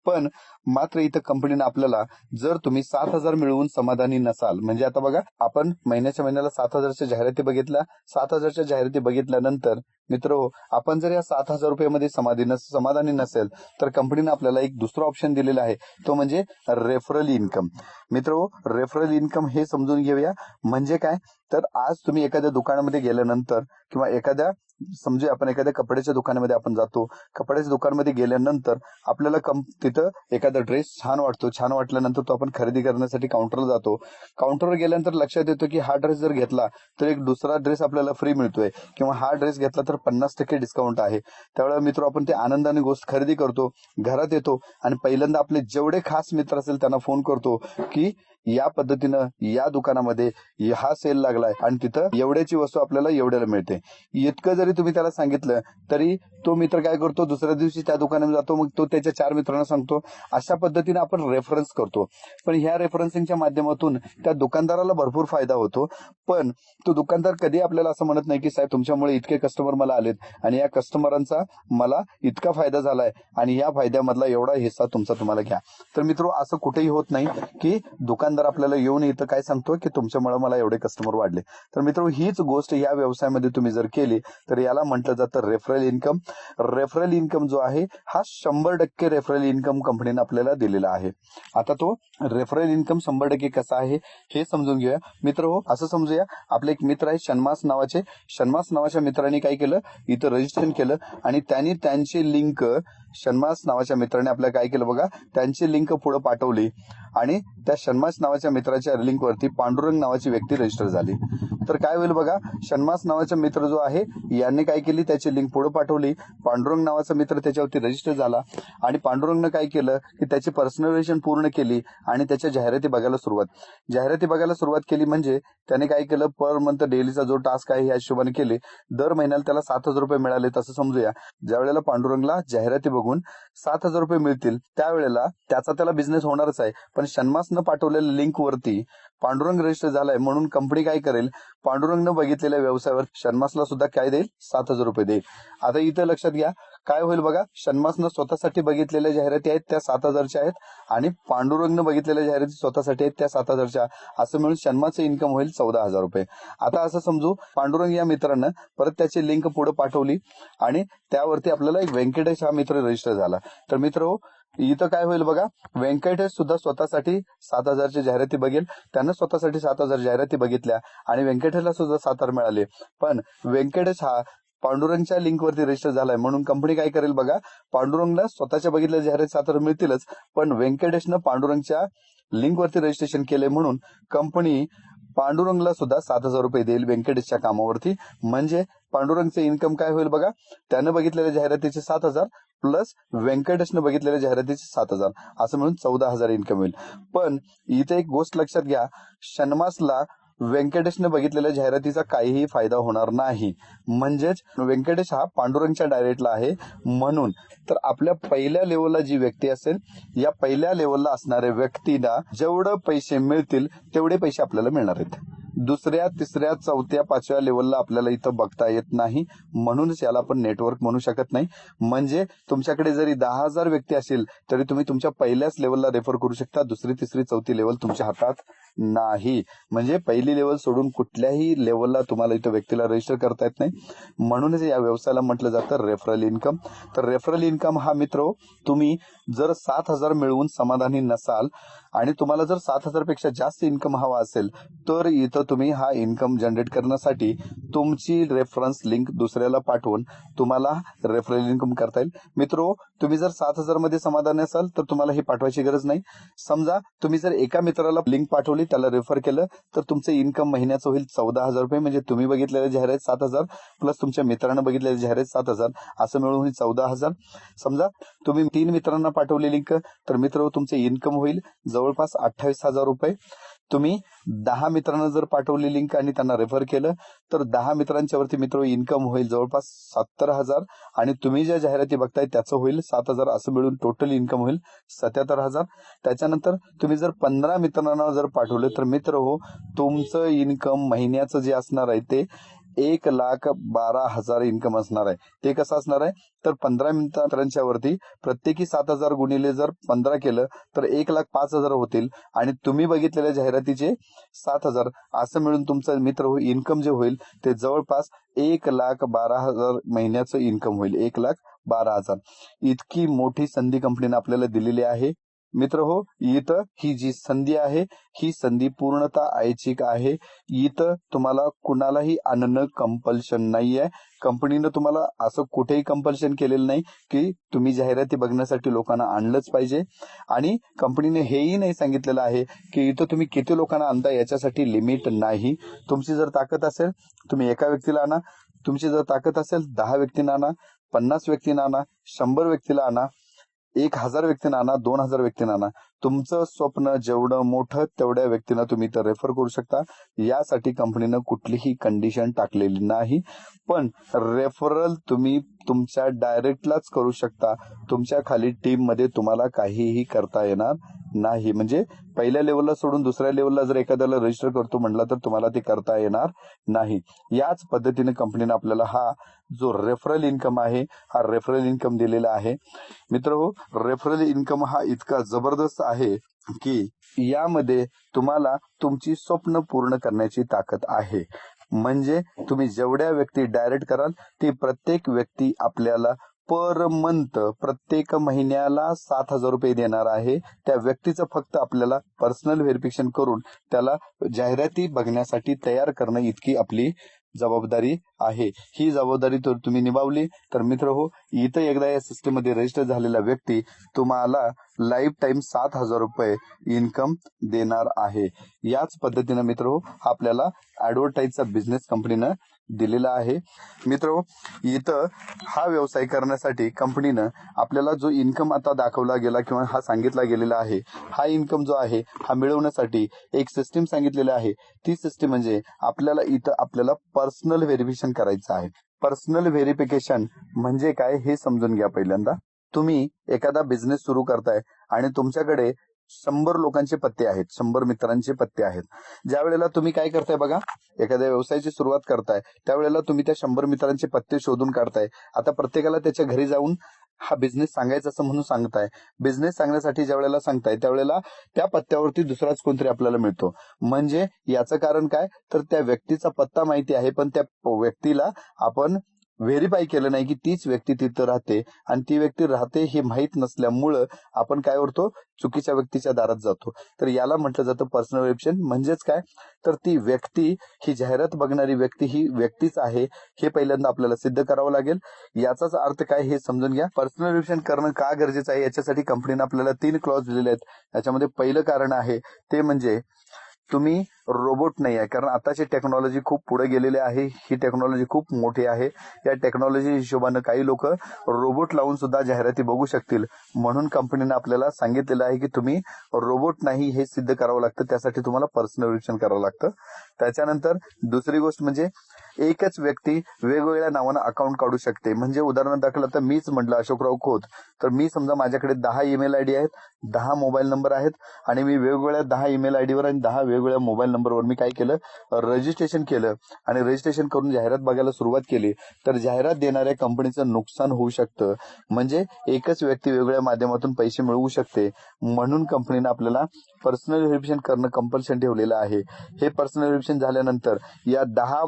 पण मात्र इथं कंपनीने आपल्याला, जर तुम्ही 7,000 मिळवून समाधानी नसाल, म्हणजे आता बघा, आपण महिन्याला 7,000च्या जाहिराती बघितल्या. 7,000च्या जाहिराती बघितल्यानंतर मित्र, आपण जर या 7,000 रुपयामध्ये समाधानी नसेल, तर कंपनीने आपल्याला एक दुसरा ऑप्शन दिलेला आहे, तो म्हणजे रेफरल इन्कम. मित्र, रेफरल इन्कम हे समजून घेऊया. म्हणजे काय, तर आज तुम्ही एखाद्या दुकानामध्ये गेल्यानंतर किंवा समजूया आपण एखाद्या कपड्याच्या दुकानामध्ये आपण जातो. कपड्याच्या दुकानामध्ये गेल्यानंतर आपल्याला तिथं एखादा ड्रेस छान वाटतो. छान वाटल्यानंतर तो आपण खरेदी करण्यासाठी काउंटरला जातो. काउंटरवर गेल्यानंतर लक्षात येतो की हा ड्रेस जर घेतला तर एक दुसरा ड्रेस आपल्याला फ्री मिळतोय, किंवा हा ड्रेस घेतला तर 50% डिस्काउंट आहे. त्यावेळेला मित्र, आपण ते आनंदाने गोष्ट खरेदी करतो, घरात येतो आणि पहिल्यांदा आपले जेवढे खास मित्र असेल त्यांना फोन करतो की या पद्धतीनं या दुकानामध्ये हा सेल लागलाय आणि तिथं एवढ्याची वस्तू आपल्याला एवढ्याला मिळते. इतकं जरी तुम्ही त्याला सांगितलं तरी तो मित्र काय करतो, दुसऱ्या दिवशी त्या दुकानामध्ये जातो, मग तो त्याच्या 4 मित्रांना सांगतो. अशा पद्धतीने आपण रेफरन्स करतो. पण ह्या रेफरन्सिंगच्या माध्यमातून त्या दुकानदाराला भरपूर फायदा होतो. पण तो दुकानदार कधी आपल्याला असं म्हणत नाही की साहेब, तुमच्यामुळे इतके कस्टमर मला आलेत आणि या कस्टमरांचा मला इतका फायदा झालाय आणि या फायद्यामधला एवढा हिस्सा तुमचा तुम्हाला घ्या. तर मित्र, असं कुठेही होत नाही की दुकानदार आपल्याला येऊन इथं काय सांगतो की तुमच्यामुळे मला एवढे कस्टमर वाढले. तर मित्र, हीच गोष्ट या व्यवसायामध्ये तुम्ही जर केली तर याला म्हटलं जातं रेफरल इन्कम. रेफरल इन्कम जो आहे हा 100% रेफरल इन्कम कंपनीने आपल्याला दिलेला आहे. आता तो रेफरल इन्कम 100% कसा आहे हे समजून घेऊया. मित्र, असं समजूया, आपले एक मित्र आहे शन्मास नावाच्या मित्रांनी काय केलं, इथं रजिस्ट्रेशन केलं आणि त्यांनी त्यांची लिंक, शन्मास नावाच्या मित्राने आपल्याला काय केलं बघा, त्यांची लिंक पुढे पाठवली आणि त्या शन्मास नावाच्या मित्राच्या लिंकवरती पांडुरंग नावाची व्यक्ती रजिस्टर झाली. तर काय होईल बघा, शन्मास नावाचा मित्र जो आहे यांनी काय केली, त्याची लिंक पुढे पाठवली, पांडुरंग नावाचा मित्र त्याच्यावरती रजिस्टर झाला आणि पांडुरंगनं काय केलं की त्याची पर्सनलायझेशन पूर्ण केली आणि त्याच्या जाहिराती बघायला सुरुवात केली. म्हणजे त्याने काय केलं, पर मंथ डेलीचा जो टास्क आहे ह्या हिशोबाने केले. दर महिन्याला त्याला 7,000 रुपये मिळाले. तसं समजूया, ज्या वेळेला पांडुरंगला जाहिराती बघून 7,000 रुपये मिळतील त्यावेळेला त्याला बिझनेस होणारच आहे. पण शन्मासनं पाठवलेल्या लिंक वरती पांडुरंग रजिस्टर झालाय म्हणून कंपनी काय करेल, पांडुरंगनं बघितलेल्या व्यवसायावर शन्मासला सुद्धा काय देईल, 7,000 रुपये देईल. आता इथं लक्षात घ्या, काय होईल बघा, शन्मासनं स्वतःसाठी बघितलेल्या जाहिराती आहेत त्या 7,000च्या आहेत आणि पांडुरंगनं बघितलेल्या जाहिराती स्वतःसाठी आहेत त्या 7,000च्या. असं मिळून शन्माचं इन्कम होईल 14,000 रुपये. आता असं समजू, पांडुरंग या मित्रानं परत त्याची लिंक पुढे पाठवली आणि त्यावरती आपल्याला एक व्यंकटेश हा मित्र रजिस्टर झाला. तर मित्र, इथं काय होईल बघा, व्यंकटेश सुद्धा स्वतःसाठी 7,000ची जाहिराती बघेल. त्यानं स्वतःसाठी 7,000 जाहिराती बघितल्या आणि व्यंकटेशला सुद्धा 7,000 मिळाले. पण व्यंकटेश हा पांडुरंगच्या लिंकवरती रजिस्टर झालाय म्हणून कंपनी काय करेल बघा, पांडुरंगला स्वतःच्या बघितलेल्या जाहिराती 7,000 मिळतीलच, पण व्यंकटेशनं पांडुरंगच्या लिंकवरती रजिस्ट्रेशन केले म्हणून कंपनी पांडुरंगला सुद्धा 7,000 रुपये देईल व्यंकटेशच्या कामावरती. म्हणजे पांडुरंगचं इन्कम काय होईल बघा, त्यानं बघितलेल्या जाहिरातीचे 7,000 प्लस व्यंकटेशनं बघितलेल्या जाहिरातीचे 7,000, असं मिळून 14,000 इन्कम होईल. पण इथे एक गोष्ट लक्षात घ्या, शन्मासला व्यंकटेशनं बघितलेल्या जाहिरातीचा काहीही फायदा होणार नाही. म्हणजेच व्यंकटेश हा पांडुरंगच्या डायरेक्टला आहे. म्हणून तर आपल्या पहिल्या लेवलला जी व्यक्ती असेल, या पहिल्या लेवलला असणाऱ्या व्यक्तीला जेवढे पैसे मिळतील तेवढे पैसे आपल्याला मिळणार आहेत. दुसऱ्या, तिसऱ्या, चौथ्या, 5व्या लेवलला आपल्याला इथं बघता येत नाही. म्हणूनच याला आपण नेटवर्क म्हणू शकत नाही. म्हणजे तुमच्याकडे जरी 10,000 व्यक्ती असेल तरी तुम्ही तुमच्या पहिल्याच लेवलला रेफर करू शकता. दुसरी, तिसरी, चौथी लेवल तुमच्या हातात नाही. म्हणजे पहिली लेवल सोडून कुठल्याही लेवलला तुम्हाला इथं व्यक्तीला रजिस्टर करता येत नाही. म्हणूनच या व्यवसायाला म्हटलं जातं रेफरल इन्कम. तर रेफरल इन्कम हा मित्र, तुम्ही जर 7,000 मिळवून समाधानी नसाल आणि तुम्हाला जर 7,000 पेक्षा जास्त इन्कम हवा असेल तर इथं तुम्ही हा इन्कम जनरेट करण्यासाठी तुमची रेफरन्स लिंक दुसऱ्याला पाठवून तुम्हाला रेफरल इन्कम करता येईल. मित्रो, तुम्ही जर 7,000 मध्ये समाधानी असाल तर तुम्हाला हे पाठवायची गरज नाही. समजा तुम्ही जर एका मित्राला लिंक पाठवली, त्याला रेफर केलं, तर तुमचं इन्कम महिन्याचं होईल 14,000 रुपये. म्हणजे तुम्ही बघितलेल्या जाहिरात 7,000 प्लस तुमच्या मित्रांना बघितलेल्या जाहिरात 7,000 असं मिळून होईल 14,000. समजा तुम्ही 3 मित्रांना पाठवली लिंक, तर मित्र तुमचे इन्कम होईल जवळपास 28,000 रुपये. तुम्ही 10 मित्रांना जर पाठवली लिंक आणि त्यांना रेफर केलं तर 10 मित्रांच्या वरती मित्र इन्कम होईल जवळपास 70,000 आणि तुम्ही ज्या जाहिराती बघताय त्याचं होईल 7,000. असं मिळून टोटल इन्कम होईल 77,000. त्याच्यानंतर तुम्ही जर 15 मित्रांना जर पाठवले तर मित्र हो, तुमचं इन्कम महिन्याचं जे असणार आहे ते 1,12,000 इन्कम असणार आहे. ते कसं असणार आहे तर 15 मित्रांच्या वरती प्रत्येकी 7,000 गुणिले जर 15 केलं तर 1,05,000 होतील आणि तुम्ही बघितलेल्या जाहिरातीचे 7,000 असं मिळून तुमचं मित्र हो इन्कम जे होईल ते जवळपास 1,12,000 महिन्याचं इन्कम होईल. 1,12,000 इतकी मोठी संधी कंपनीने आपल्याला दिलेली आहे. मित्र हो, इथं ही जी संधी आहे ही संधी पूर्णतः ऐच्छिक आहे. इथं तुम्हाला कुणालाही आणणं कंपल्शन नाहीये. कंपनीनं तुम्हाला असं कुठेही कंपल्शन केलेलं नाही की तुम्ही जाहिराती बघण्यासाठी लोकांना आणलंच पाहिजे. आणि कंपनीने हेही नाही सांगितलेलं आहे की इथं तुम्ही किती लोकांना आणता याच्यासाठी लिमिट नाही. तुमची जर ताकद असेल तुम्ही एका व्यक्तीला आणा, तुमची जर ताकद असेल 10 व्यक्तींना आणा, 50 व्यक्तींना आणा, 100 व्यक्तीला आणा, 1,000 व्यक्तींना आणा, 2,000 व्यक्तींना आणा. तुमचं स्वप्न जेवढं मोठं तेवढ्या व्यक्तींना तुम्ही तर रेफर करू शकता. यासाठी कंपनीनं कुठलीही कंडिशन टाकलेली नाही. पण रेफरल तुम्ही तुमच्या डायरेक्टलाच करू शकता. तुमच्या खाली टीम मध्ये तुम्हाला काहीही करता येणार नाही. म्हणजे पहिल्या लेवलला सोडून दुसऱ्या लेवलला जर एखाद्याला रजिस्टर करतो म्हटलं तर तुम्हाला ते करता येणार नाही. याच पद्धतीने कंपनीने आपल्याला हा जो रेफरल इन्कम आहे हा रेफरल इन्कम दिलेला आहे. मित्र हो, रेफरल इन्कम हा इतका जबरदस्त आहे की यामध्ये तुम्हाला तुमची स्वप्न पूर्ण करण्याची ताकद आहे. म्हणजे तुम्ही जेवढ्या व्यक्ती डायरेक्ट कराल ती प्रत्येक व्यक्ती आपल्याला पर मंथ प्रत्येक महिन्याला 7,000 रुपये देणार आहे. त्या व्यक्तीचं फक्त आपल्याला पर्सनल व्हेरिफिकेशन करून त्याला जाहिराती बघण्यासाठी तयार करणं इतकी आपली जबाबदारी आहे. ही जबाबदारी तर तुम्ही निभावली तर मित्र हो, इथं एकदा या सिस्टम मध्ये रजिस्टर झालेला व्यक्ती तुम्हाला लाईफ टाईम 7,000 रुपये इन्कम देणार आहे. याच पद्धतीनं मित्र हो आपल्याला ऍडव्हर्टाईजचा बिझनेस कंपनीनं दिलेला आहे. मित्र हो, इथं हा व्यवसाय करण्यासाठी कंपनीनं आपल्याला जो इन्कम आता दाखवला गेला किंवा हा सांगितला गेलेला आहे, हा इन्कम जो आहे हा मिळवण्यासाठी एक सिस्टीम सांगितलेली आहे. ती सिस्टीम म्हणजे आपल्याला पर्सनल व्हेरिफिकेशन करायचं आहे. पर्सनल व्हेरिफिकेशन म्हणजे काय हे समजून घ्या. पहिल्यांदा तुम्ही एखादा बिझनेस सुरू करताय आणि तुमच्याकडे 100 लोकांचे पत्ते आहेत, 100 मित्रांचे पत्ते आहेत. ज्या वेळेला तुम्ही काय करताय बघा, एखाद्या व्यवसायाची सुरुवात करताय त्यावेळेला तुम्ही त्या 100 मित्रांचे पत्ते शोधून काढताय. आता प्रत्येकाला त्याच्या घरी जाऊन हा बिझनेस सांगायचा असं म्हणून सांगताय. बिझनेस सांगण्यासाठी ज्या वेळेला सांगताय त्यावेळेला त्या पत्त्यावरती दुसराच कोणतरी आपल्याला मिळतो. म्हणजे याचं कारण काय तर त्या व्यक्तीचा पत्ता माहिती आहे पण त्या व्यक्तीला आपण व्हेरीफाय केलं नाही की तीच व्यक्ती तिथं राहते आणि ती व्यक्ती राहते हे माहीत नसल्यामुळं आपण काय करतो, चुकीच्या व्यक्तीच्या दारात जातो. तर याला म्हटलं जातं पर्सनल व्हेरिफिकेशन. म्हणजेच काय तर ती व्यक्ती, ही जाहिरात बघणारी व्यक्ती ही व्यक्तीच आहे हे पहिल्यांदा आपल्याला सिद्ध करावं लागेल. याचाच अर्थ काय हे समजून घ्या. पर्सनल व्हेरिफिकेशन करणं का गरजेचं आहे याच्यासाठी कंपनीने आपल्याला 3 क्लॉज दिलेले आहेत. याच्यामध्ये पहिलं कारण आहे ते म्हणजे तुम्ही रोबोट नाही आहे. कारण आताची टेक्नॉलॉजी खूप पुढे गेलेली आहे. ही टेक्नॉलॉजी खूप मोठी आहे. या टेक्नॉलॉजी हिशोबानं काही लोक रोबोट लावून सुद्धा जाहिराती बघू शकतील. म्हणून कंपनीने आपल्याला सांगितलेलं आहे की तुम्ही रोबोट नाही हे सिद्ध करावं लागतं. त्यासाठी तुम्हाला पर्सनल व्हेरिफिकेशन करावं लागतं. त्याच्यानंतर दुसरी गोष्ट म्हणजे एकच व्यक्ती वेगवेगळ्या नावानं अकाउंट काढू शकते. म्हणजे उदाहरण दाखल आता मीच म्हटलं अशोकराव खोत, तर मी समजा माझ्याकडे 10 ईमेल आयडी आहेत, 10 मोबाईल नंबर आहेत आणि मी वेगवेगळ्या 10 ईमेल आयडीवर आणि 10 वेगवेगळ्या मोबाईल नंबरवर मी काय केलं, रजिस्ट्रेशन केलं आणि रजिस्ट्रेशन करून जाहिरात बघायला सुरुवात केली. तर जाहिरात देणाऱ्या कंपनीचं नुकसान होऊ शकतं. म्हणजे एकच व्यक्ती वेगवेगळ्या माध्यमातून पैसे मिळवू शकते. म्हणून कंपनीने आपल्याला पर्सनल व्हेरिफिकेशन करणं कंपल्शन ठेवलेलं आहे. हे पर्सनल व्हेरिफिकेशन झाल्यानंतर या 10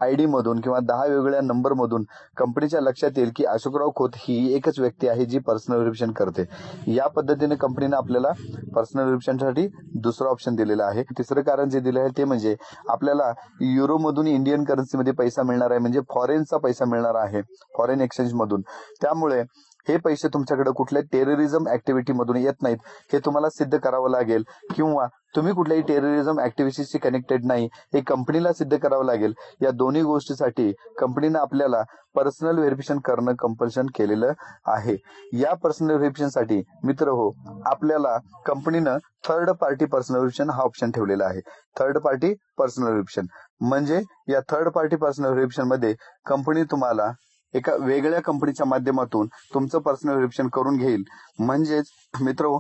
ID मधून किंवा 10 वेगवेगळ्या नंबर मधून कंपनीच्या लक्षात येईल की अशोकराव खोत ही एकच व्यक्ती आहे जी पर्सनल व्हेरिफिकेशन करते. या पद्धतीने कंपनीने आपल्याला पर्सनल व्हेरिफिकेशनसाठी दुसरा ऑप्शन दिलेला आहे. तिसरं कारण जे दिलं आहे ते म्हणजे आपल्याला युरो मधून इंडियन करन्सीमध्ये पैसा मिळणार आहे, म्हणजे फॉरेनचा पैसा मिळणार आहे, फॉरेन एक्सचेंज मधून. त्यामुळे हे पैसे तुमच्याकडे कुठल्या टेररिझम ऍक्टिव्हिटी मधून येत नाहीत हे तुम्हाला सिद्ध करावं लागेल, किंवा तुम्ही कुठल्याही टेररिझम ऍक्टिव्हिटीशी कनेक्टेड नाही हे कंपनीला सिद्ध करावं लागेल. या दोन्ही गोष्टीसाठी कंपनीनं आपल्याला पर्सनल व्हेरिफिकेशन करणं कंपल्शन केलेलं आहे. या पर्सनल व्हेरिफिकेशनसाठी मित्र हो, आपल्याला कंपनीनं थर्ड पार्टी पर्सनल व्हेरिफिकेशन हा ऑप्शन ठेवलेला आहे. थर्ड पार्टी पर्सनल व्हेरिफिकेशन म्हणजे या थर्ड पार्टी पर्सनल व्हेरिफिकेशन मध्ये कंपनी तुम्हाला एका वेगळ्या कंपनीच्या माध्यमातून तुमचं पर्सनल व्हेरिफिकेशन करून घेईल. म्हणजेच मित्र,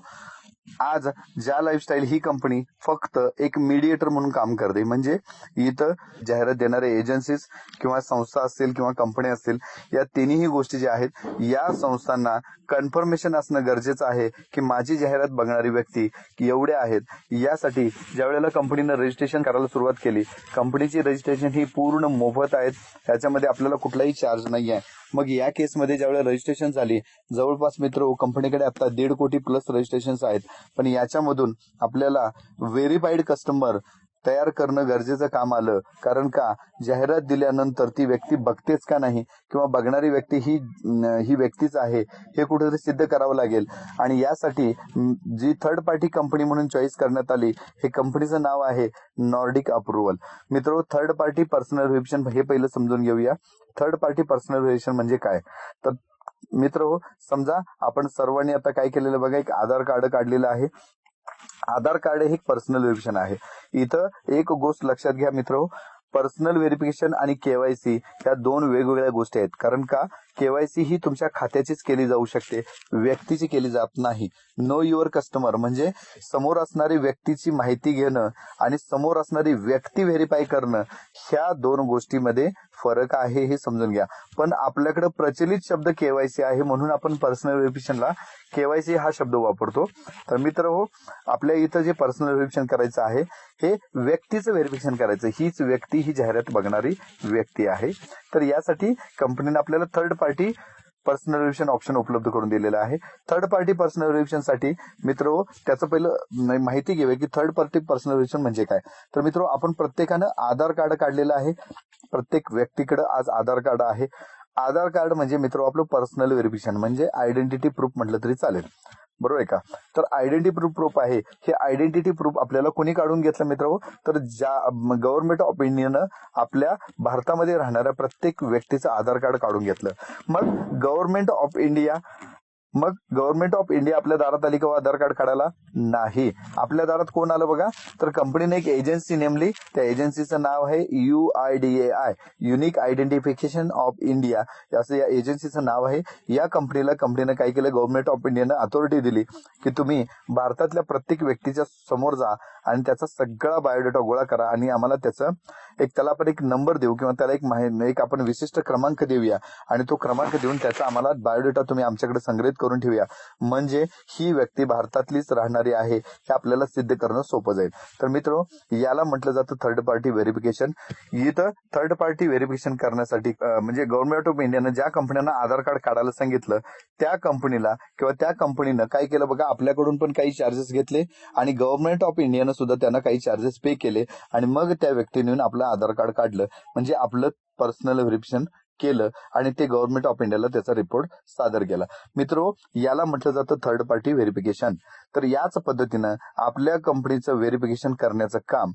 आज ज्या लाईफस्टाईल ही कंपनी फक्त एक मीडिएटर म्हणून काम करते. म्हणजे इथं जाहिरात देणारे एजन्सीज किंवा संस्था असतील किंवा कंपनी असतील, या तिन्ही गोष्टी ज्या आहेत या संस्थांना कन्फर्मेशन असणं गरजेचं आहे की माझी जाहिरात बघणारी व्यक्ती एवढे आहेत. यासाठी ज्या वेळेला कंपनीनं रजिस्ट्रेशन करायला सुरुवात केली, कंपनीची रजिस्ट्रेशन ही पूर्ण मोफत आहेत, त्याच्यामध्ये आपल्याला कुठलाही चार्ज नाही आहे. मग या केसमध्ये ज्यावेळेला रजिस्ट्रेशन झाली, जवळपास मित्र कंपनीकडे आता 1.5 कोटी प्लस रजिस्ट्रेशन आहेत. पण याच्यामधून आपल्याला व्हेरीफाईड कस्टमर तयार करणं गरजेचं काम आलं. कारण का, जाहिरात दिल्यानंतर ती व्यक्ती बघतेच का नाही किंवा बघणारी व्यक्ती ही व्यक्तीच आहे हे कुठेतरी सिद्ध करावं लागेल. आणि यासाठी जी थर्ड पार्टी कंपनी म्हणून चॉईस करण्यात आली, हे कंपनीचं नाव आहे नॉर्डिक अप्रुव्हल. मित्र, थर्ड पार्टी पर्सनल व्हेरिफिकेशन हे पहिलं समजून घेऊया. थर्ड पार्टी पर्सनल व्हेरिफिकेशन म्हणजे काय? तर मित्र हो, समजा आपण सर्वांनी आता काय केलेलं बघा, एक आधार कार्ड काढलेलं आहे. आधार कार्ड हे एक पर्सनल व्हेरिफिकेशन आहे. इथं एक गोष्ट लक्षात घ्या मित्र, पर्सनल व्हेरिफिकेशन आणि केवायसी या दोन वेगवेगळ्या गोष्टी आहेत. कारण का, केवायसी ही तुमच्या खात्याचीच केली जाऊ शकते, व्यक्तीची केली जात नाही. नो युअर कस्टमर म्हणजे समोर असणारी व्यक्तीची माहिती घेणं आणि समोर असणारी व्यक्ती व्हेरीफाय करणं, ह्या दोन गोष्टीमध्ये फरक आहे हे समजून घ्या. पण आपल्याकडे प्रचलित शब्द केवायसी आहे म्हणून आपण पर्सनल व्हेरिफिकेशनला केवायसी हा शब्द वापरतो. तर मित्र हो, आपल्या इथं जे पर्सनल व्हेरिफिकेशन करायचं आहे हे व्यक्तीचं व्हेरिफिकेशन करायचं. हीच व्यक्ती ही जाहिरात बघणारी व्यक्ती आहे. तर यासाठी कंपनीने आपल्याला third party personal verification option उपलब्ध करून दिलेला आहे. थर्ड पार्टी पर्सनल व्हेरिफिकेशन साठी मित्र त्याचं पहिलं माहिती घेऊया की थर्ड पार्टी पर्सनल व्हेरिफिकेशन म्हणजे काय. तर मित्र, आपण प्रत्येकानं आधार कार्ड काढलेलं आहे. प्रत्येक व्यक्तीकडे आज आधार कार्ड आहे. आधार कार्ड म्हणजे मित्र आपलं पर्सनल व्हेरिफिकेशन म्हणजे आयडेंटिटी प्रूफ म्हटलं तरी चालेल, बरोबर आहे का? तर आयडेंटिटी प्रूफ आहे. हे आयडेंटिटी प्रूफ आपल्याला कोणी काढून घेतलं मित्र? तर ज्या गव्हर्नमेंट ऑफ इंडियानं आपल्या भारतामध्ये राहणाऱ्या प्रत्येक व्यक्तीचं आधार कार्ड काढून घेतलं. मग गव्हर्नमेंट ऑफ इंडिया आपल्या दारात आली किंवा आधार कार्ड काढायला नाही. आपल्या दारात कोण आलं बघा, तर कंपनीने एक एजन्सी नेमली. त्या एजन्सीचं नाव आहे UIDAI, unique identification of India, असं या एजन्सीचं नाव आहे. या कंपनीनं काय केलं, गव्हर्नमेंट ऑफ इंडियानं अथॉरिटी दिली की तुम्ही भारतातल्या प्रत्येक व्यक्तीच्या समोर जा आणि त्याचा सगळा बायोडेटा गोळा करा आणि आम्हाला त्याला आपण एक नंबर देऊ किंवा त्याला एक आपण विशिष्ट क्रमांक देऊया आणि तो क्रमांक देऊन त्याचा आम्हाला बायोडेटा तुम्ही आमच्याकडे संग्रहित करून ठेवूया. म्हणजे ही व्यक्ती भारतातलीच राहणारी आहे हे आपल्याला सिद्ध करणं सोपं जाईल. तर मित्र, याला म्हटलं जातं थर्ड पार्टी व्हेरिफिकेशन. इथं थर्ड पार्टी व्हेरिफिकेशन करण्यासाठी म्हणजे गव्हर्नमेंट ऑफ इंडियानं ज्या कंपन्यांना आधार कार्ड काढायला सांगितलं त्या कंपनीला किंवा त्या कंपनीनं काय केलं बघा, आपल्याकडून पण काही चार्जेस घेतले आणि गव्हर्नमेंट ऑफ इंडियानं सुद्धा त्यांना काही चार्जेस पे केले आणि मग त्या व्यक्तीने आपलं आधार कार्ड काढलं. म्हणजे आपलं पर्सनल व्हेरिफिकेशन केलं आणि ते गव्हर्नमेंट ऑफ इंडियाला त्याचा रिपोर्ट सादर केला. मित्रो, याला म्हटलं जातं थर्ड पार्टी व्हेरिफिकेशन. तर याच पद्धतीनं आपल्या कंपनीचं व्हेरिफिकेशन करण्याचं काम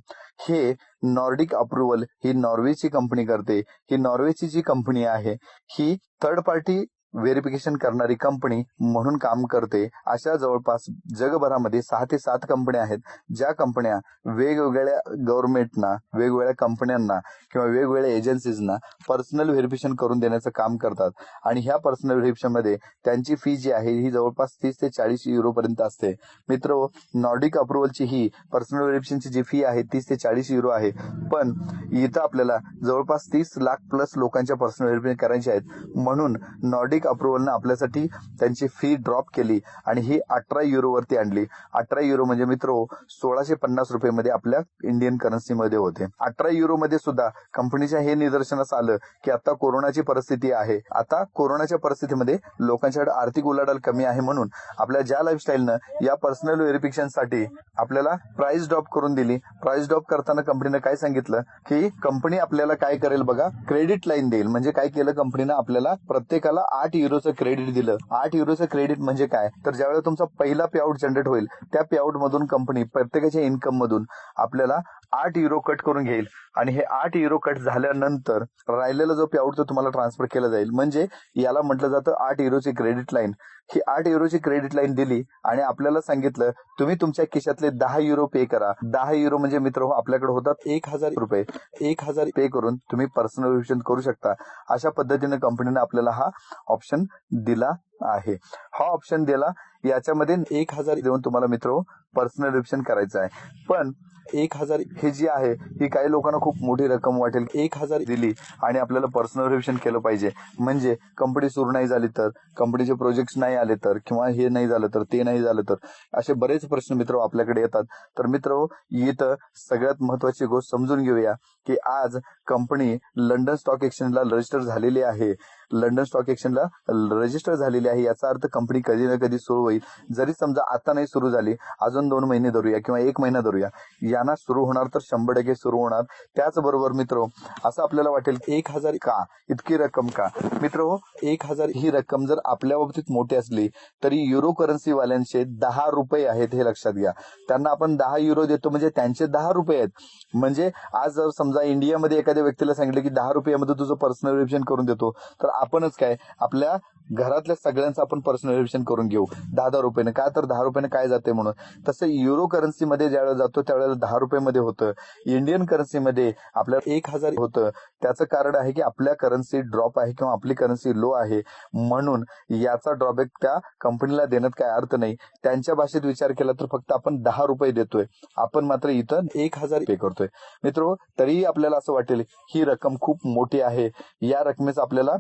हे नॉर्डिक अप्रुव्हल ही नॉर्वेची कंपनी करते. ही नॉर्वेची जी कंपनी आहे ही थर्ड पार्टी व्हेरिफिकेशन करणारी कंपनी म्हणून काम करते. अशा जवळपास जगभरामध्ये 6 ते 7 कंपन्या आहेत, ज्या कंपन्या वेगवेगळ्या गव्हर्नमेंटना, वेगवेगळ्या कंपन्यांना किंवा वेगवेगळ्या एजन्सीजना पर्सनल व्हेरिफिकेशन करून देण्याचं काम करतात. आणि ह्या पर्सनल व्हेरिफिकेशन मध्ये त्यांची फी जी आहे ही जवळपास 30 ते 40 युरो पर्यंत असते. मित्र, नॉर्डिक अप्रुव्हलची ही पर्सनल व्हेरिफिकेशनची जी फी आहे 30 ते 40 युरो आहे. पण इथं आपल्याला जवळपास 30 लाख प्लस लोकांच्या पर्सनल व्हेरिफिकेशन करायचे आहेत. म्हणून नॉर्डिक प्रत्येक अप्रुव्हलनं आपल्यासाठी त्यांची फी ड्रॉप केली आणि ही 18 युरोवरती आणली. 18 युरो म्हणजे मित्र 1650 रुपये आपल्या इंडियन करन्सीमध्ये होते. 18 युरोमध्ये सुद्धा कंपनीच्या हे निदर्शनास आलं की आता कोरोनाची परिस्थिती आहे. आता कोरोनाच्या परिस्थितीमध्ये लोकांच्याकडे आर्थिक उलाढाल कमी आहे, म्हणून आपल्या ज्या लाईफस्टाईलनं या पर्सनल व्हेरिफिकेशनसाठी आपल्याला प्राइस ड्रॉप करून दिली. प्राइस ड्रॉप करताना कंपनीनं काय सांगितलं की कंपनी आपल्याला काय करेल बघा, क्रेडिट लाईन देईल. म्हणजे काय केलं कंपनीनं, आपल्याला प्रत्येकाला 8 युरोचं क्रेडिट दिलं. 8 युरोचं क्रेडिट म्हणजे काय, तर ज्यावेळेला तुमचा पहिला पे आउट जनरेट होईल त्या पे आउट मधून कंपनी प्रत्येकाच्या इन्कम मधून आपल्याला 8 युरो कट करून घेईल आणि हे 8 युरो कट झाल्यानंतर राहिलेला जो पे आउट तो तुम्हाला ट्रान्सफर केला जाईल. म्हणजे याला म्हटलं जातं 8 युरोची क्रेडिट लाईन. ही 8 युरोची क्रेडिट लाईन दिली आणि आपल्याला सांगितलं तुम्ही तुमच्या खिशातले 10 युरो पे करा. 10 युरो म्हणजे मित्र आपल्याकडे होतात 1000 रुपये. 1000 पे करून तुम्ही पर्सनल व्हेरिफिकेशन करू शकता. अशा पद्धतीने कंपनीने आपल्याला हा ऑप्शन दिला आहे. हा ऑप्शन दिला, याच्यामध्ये 1000 देऊन तुम्हाला मित्र पर्सनल व्हेरिफिकेशन करायचं आहे. पण 1000 हे जी आहे ही काही लोकांना खूप मोठी रक्कम वाटेल. 1000 दिली आणि आपल्याला पर्सनल व्हेरिफिकेशन केलं पाहिजे, म्हणजे कंपनी सुरू नाही झाली तर, कंपनीचे प्रोजेक्ट नाही आले तर, किंवा हे नाही झालं तर, ते नाही झालं तर, असे बरेच प्रश्न मित्र आपल्याकडे येतात. तर मित्र इथं सगळ्यात महत्वाची गोष्ट समजून घेऊया की आज कंपनी लंडन स्टॉक एक्सचेंजला रजिस्टर झालेली आहे. लंडन स्टॉक एक्सचेंजला रजिस्टर झालेली आहे, याचा अर्थ कंपनी कधी ना कधी सुरू होईल. जरी समजा आता नाही सुरू झाली, अजून 2 महिने धरूया किंवा 1 महिना धरूया, यांना सुरू होणार तर 100% सुरू होणार. त्याचबरोबर मित्र असं आपल्याला वाटेल 1000 का, इतकी रक्कम का? मित्र 1000 ही रक्कम जर आपल्या बाबतीत मोठी असली तरी युरो करन्सी वाल्यांचे 10 रुपये आहेत, हे लक्षात घ्या. त्यांना आपण 10 युरो देतो म्हणजे त्यांचे 10 रुपये आहेत. म्हणजे आज जर समजा इंडियामध्ये एखाद्या व्यक्तीला सांगितलं की 10 रुपयामध्ये तुझं पर्सनल व्हेरिफिकेशन करून देतो, तर आपणच काय आपल्या घरातल्या सगळ्यांचं आपण पर्सनल व्हेरिफिकेशन करून घेऊ 10 रुपयाने. का तर 10 रुपयाने काय जाते म्हणून. तसं युरो करन्सीमध्ये ज्यावेळेला जातो त्यावेळेला 10 रुपयामध्ये होतं. इंडियन करन्सीमध्ये आपल्याला 1000 होतं. त्याचं कारण आहे की आपल्या करन्सी ड्रॉप आहे किंवा आपली करन्सी लो आहे, म्हणून याचा ड्रॉबॅक त्या कंपनीला देण्यात काय अर्थ नाही. त्यांच्या भाषेत विचार केला तर फक्त आपण 10 रुपये देतोय, आपण मात्र इथं 1000 पे करतोय. मित्र तरीही आपल्याला असं वाटेल ही रक्कम खूप मोठी आहे, या रकमेचा आपल्याला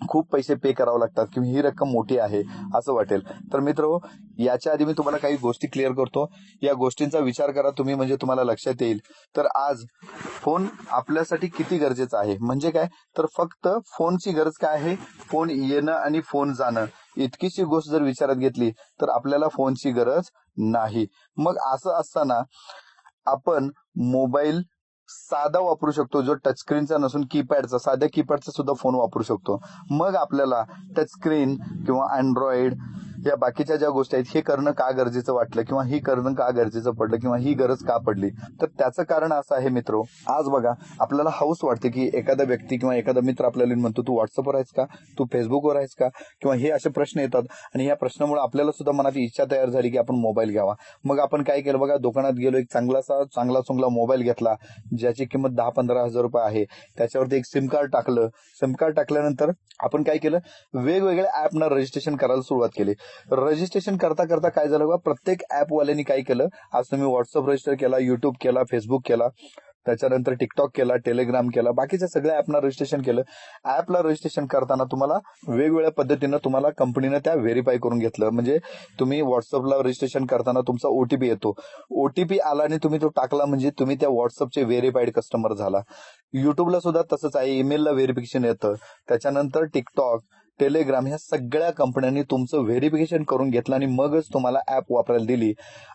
खूप पैसे पे करावं लागतात किंवा ही रक्कम मोठी आहे असं वाटेल. तर मित्र याच्या आधी मी तुम्हाला काही गोष्टी क्लिअर करतो, या गोष्टींचा विचार करा तुम्ही, म्हणजे तुम्हाला लक्षात येईल. तर आज फोन आपल्यासाठी किती गरजेचा आहे, म्हणजे काय तर फक्त फोनची गरज काय आहे, फोन येणं आणि फोन जाणं, इतकीशी गोष्ट जर विचारात घेतली तर आपल्याला फोनची गरज नाही. मग असं असताना आपण मोबाईल साधा वापरू शकतो, जो टचस्क्रीनचा नसून कीपॅडचा, साध्या कीपॅडचा सुद्धा फोन वापरू शकतो. मग आपल्याला टचस्क्रीन किंवा अँड्रॉइड या बाकीच्या ज्या गोष्टी आहेत हे करणं का गरजेचं वाटलं, किंवा ही करणं का गरजेचं पडलं, किंवा ही गरज का पडली, तर त्याचं कारण असं आहे मित्र. आज बघा आपल्याला हौस वाटते की एखादा व्यक्ती किंवा एखादा मित्र आपल्याला म्हणतो तू व्हॉट्सअपवर आहेस का, तू फेसबुकवर आहेस का, किंवा हे असे प्रश्न येतात. आणि या प्रश्नामुळे आपल्याला सुद्धा मनात इच्छा तयार झाली की आपण मोबाईल घ्यावा. मग आपण काय केलं बघा, दुकानात गेलो, एक चांगला चुंगला मोबाईल घेतला ज्याची किंमत 10-15 हजार रुपये आहे. त्याच्यावरती एक सिम कार्ड टाकलं. सिम कार्ड टाकल्यानंतर आपण काय केलं, वेगवेगळ्या ऍपना रजिस्ट्रेशन करायला सुरुवात केली. रजिस्ट्रेशन करता करता काय झालं बघा, प्रत्येक ऍपवाल्यांनी काय केलं, आज तुम्ही व्हॉट्सअप रजिस्टर केला, युट्यूब केला, फेसबुक केला, त्याच्यानंतर टिकटॉक केला, टेलिग्राम केला, बाकीच्या सगळ्या ऍपना रजिस्ट्रेशन केलं. ऍपला रजिस्ट्रेशन करताना तुम्हाला वेगवेगळ्या पद्धतीनं तुम्हाला कंपनीनं त्या व्हेरीफाय करून घेतलं. म्हणजे तुम्ही व्हॉट्सअपला रजिस्ट्रेशन करताना तुमचा ओटीपी येतो, ओटीपी आला आणि तुम्ही तो टाकला म्हणजे तुम्ही त्या व्हॉट्सअपचे व्हेरीफाईड कस्टमर झाला. युट्यूबला सुद्धा तसंच आहे, ईमेलला व्हेरिफिकेशन येतं. त्याच्यानंतर टिकटॉक, टेलिग्राम ह्या सगळ्या कंपन्यांनी तुमचं व्हेरिफिकेशन करून घेतलं आणि मगच तुम्हाला ऍप वापरायला दिली.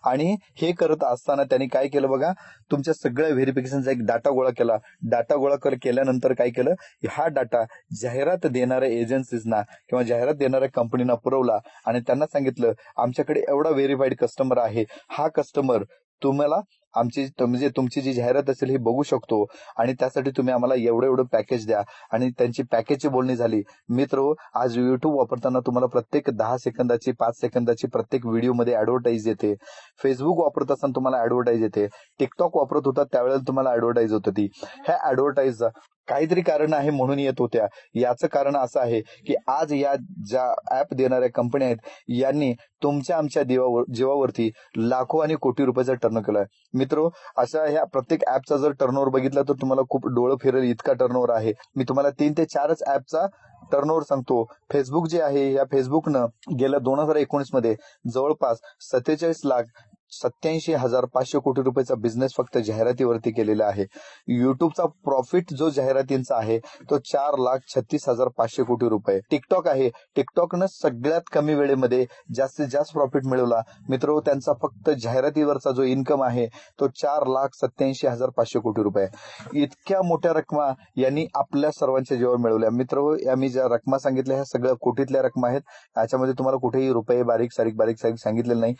आणि हे करत असताना त्यांनी काय केलं बघा, तुमच्या सगळ्या व्हेरिफिकेशनचा एक डाटा गोळा केला. डाटा गोळा केल्यानंतर काय केलं, हा डाटा जाहिरात देणाऱ्या एजन्सीजना किंवा जाहिरात देणाऱ्या कंपनीना पुरवला आणि त्यांना सांगितलं आमच्याकडे एवढा व्हेरीफाईड कस्टमर आहे, हा कस्टमर तुम्हाला आमची म्हणजे तुमची जी जाहिरात असेल हे बघू शकतो आणि त्यासाठी तुम्ही आम्हाला एवढं पॅकेज द्या. आणि त्यांची पॅकेजची बोलणी झाली. मित्र आज युट्यूब वापरताना तुम्हाला प्रत्येक 10 सेकंदाची 5 सेकंदाची प्रत्येक व्हिडिओमध्ये ऍडव्हर्टाईज येते. फेसबुक वापरत असताना तुम्हाला ऍडव्हर्टाईज येते. टिकटॉक वापरत होता त्यावेळेला तुम्हाला ऍडव्हर्टाईज होत होती. ह्या ऍडव्हर्टाईजचा काहीतरी कारण आहे म्हणून येत होत्या. याचं कारण असं आहे की आज या ज्या ऍप देणाऱ्या कंपन्या आहेत यांनी तुमच्या आमच्या जीवावरती लाखो आणि कोटी रुपयाचा टर्न केलाय. मित्र अशा ह्या प्रत्येक ऍपचा जर टर्नओव्हर बघितला तर तुम्हाला खूप डोळं फिरेल इतका टर्नओव्हर आहे. मी तुम्हाला 3 ते 4च ऍपचा टर्नओव्हर सांगतो. फेसबुक जे आहे, या फेसबुकनं गेल्या 2019 मध्ये जवळपास 47,87,500 कोटी रुपयाचा बिझनेस फक्त जाहिरातीवरती केलेला आहे. युट्यूबचा प्रॉफिट जो जाहिरातींचा आहे तो 4,36,500 कोटी रुपये. टिकटॉक आहे, टिकटॉकनं सगळ्यात कमी वेळेमध्ये जास्तीत जास्त प्रॉफिट मिळवला. मित्र, त्यांचा फक्त जाहिरातीवरचा जो इन्कम आहे तो 4,87,500 कोटी रुपये. इतक्या मोठ्या रकमा यांनी आपल्या सर्वांच्या जीवावर मिळवल्या. मित्र, आम्ही ज्या रकमा सांगितल्या ह्या सगळ्या कोटीतल्या रकमा आहेत. याच्यामध्ये तुम्हाला कुठेही रुपये बारीक सारीक सांगितलेलं नाही.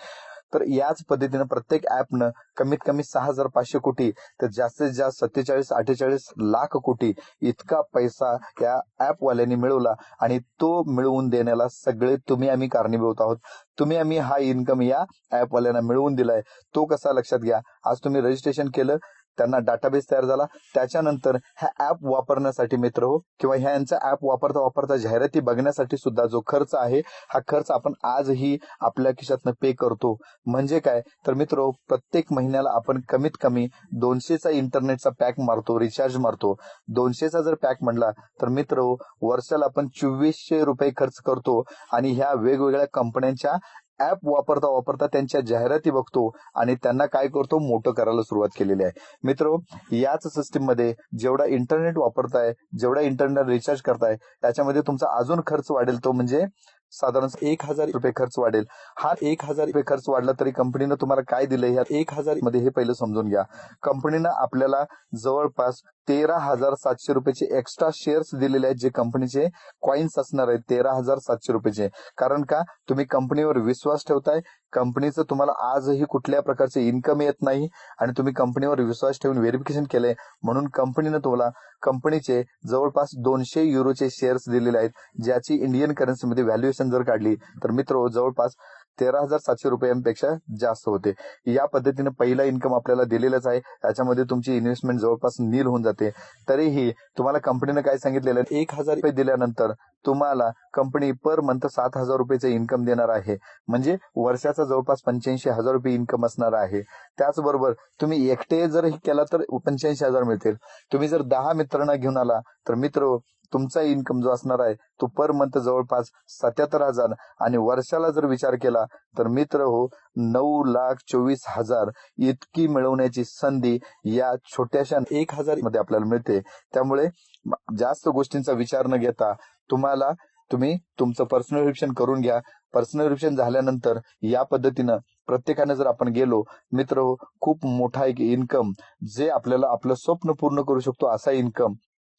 तर याच पद्धतीनं प्रत्येक ऍपनं कमीत कमी 6,500 कोटी तर जास्तीत जास्त 47-48 लाख कोटी इतका पैसा या ऍपवाल्यांनी मिळवला आणि तो मिळवून देण्याला सगळे तुम्ही आम्ही कारणीभूत आहोत. तुम्ही आम्ही हा इन्कम या ऍपवाल्यांना मिळवून दिलाय. तो कसा लक्षात घ्या. आज तुम्ही रजिस्ट्रेशन केलं, त्यांना डाटाबेस तयार झाला, त्याच्यानंतर ह्या ऍप वापरण्यासाठी मित्र हो किंवा ह्यांचा ऍप वापरता जाहिराती बघण्यासाठी सुद्धा जो खर्च आहे हा खर्च आपण आजही आपल्या खिशातनं पे करतो. म्हणजे काय तर मित्र, प्रत्येक महिन्याला आपण कमीत कमी 200चा इंटरनेटचा पॅक मारतो, रिचार्ज मारतो. 200चा जर पॅक म्हणला तर मित्र, वर्षाला आपण 2400 रुपये खर्च करतो आणि ह्या वेगवेगळ्या कंपन्यांच्या ऍप वापरता त्यांच्या जाहिराती बघतो आणि त्यांना काय करतो, मोठं करायला सुरुवात केलेली आहे. मित्र, याच सिस्टीम मध्ये जेवढा इंटरनेट वापरताय, जेवढा इंटरनेट रिचार्ज करताय, त्याच्यामध्ये तुमचा अजून खर्च वाढेल. तो म्हणजे साधारण 1,000 रुपये खर्च वाढेल. हा 1,000 रुपये खर्च वाढला तरी कंपनीनं तुम्हाला काय दिलंय ह्या 1,000 मध्ये हे पहिलं समजून घ्या. कंपनीनं आपल्याला जवळपास 13,700 रुपयाचे एक्स्ट्रा शेअर्स दिलेले आहेत, जे कंपनीचे कॉइन्स असणार आहेत 13,700 रुपयाचे. कारण का, तुम्ही कंपनीवर विश्वास ठेवताय. कंपनीचं तुम्हाला आजही कुठल्या प्रकारचे इन्कम येत नाही आणि तुम्ही कंपनीवर विश्वास ठेवून व्हेरिफिकेशन केलंय म्हणून कंपनीनं तुम्हाला कंपनीचे जवळपास 200 युरोचे शेअर्स दिलेले आहेत, ज्याची इंडियन करन्सीमध्ये व्हॅल्युएशन जर काढली तर मित्र जवळपास 13,700 रुपयांपेक्षा जास्त होते. या पद्धतीने पहिला इन्कम आपल्याला दिलेलाच आहे. याच्यामध्ये तुमची इन्व्हेस्टमेंट जवळपास नील होऊन जाते. तरीही तुम्हाला कंपनीने काय सांगितलेलं आहे, 1,000 रुपये दिल्यानंतर तुम्हाला कंपनी पर मंथ 7,000 रुपयाचं इन्कम देणार आहे. म्हणजे वर्षाचा जवळपास 85,000 रुपये इन्कम असणार आहे. त्याचबरोबर तुम्ही एकटे जर केला तर 85,000 मिळतील. तुम्ही जर 10 मित्रांना घेऊन आला तर मित्र, तुमचा इन्कम जो असणार आहे तो पर मंथ जवळपास 77,000 आणि वर्षाला जर विचार केला तर मित्र हो 9,24,000 इतकी मिळवण्याची संधी या छोट्याशा 1,000 मध्ये आपल्याला मिळते. त्यामुळे जास्त गोष्टींचा विचार न घेता तुम्ही तुमचं पर्सनल व्हेरिफिकेशन करून घ्या. पर्सनल व्हेरिफिकेशन झाल्यानंतर या पद्धतीनं प्रत्येकाने जर आपण गेलो मित्र हो, खूप मोठा एक इन्कम जे आपल्याला आपलं स्वप्न पूर्ण करू शकतो असा इन्कम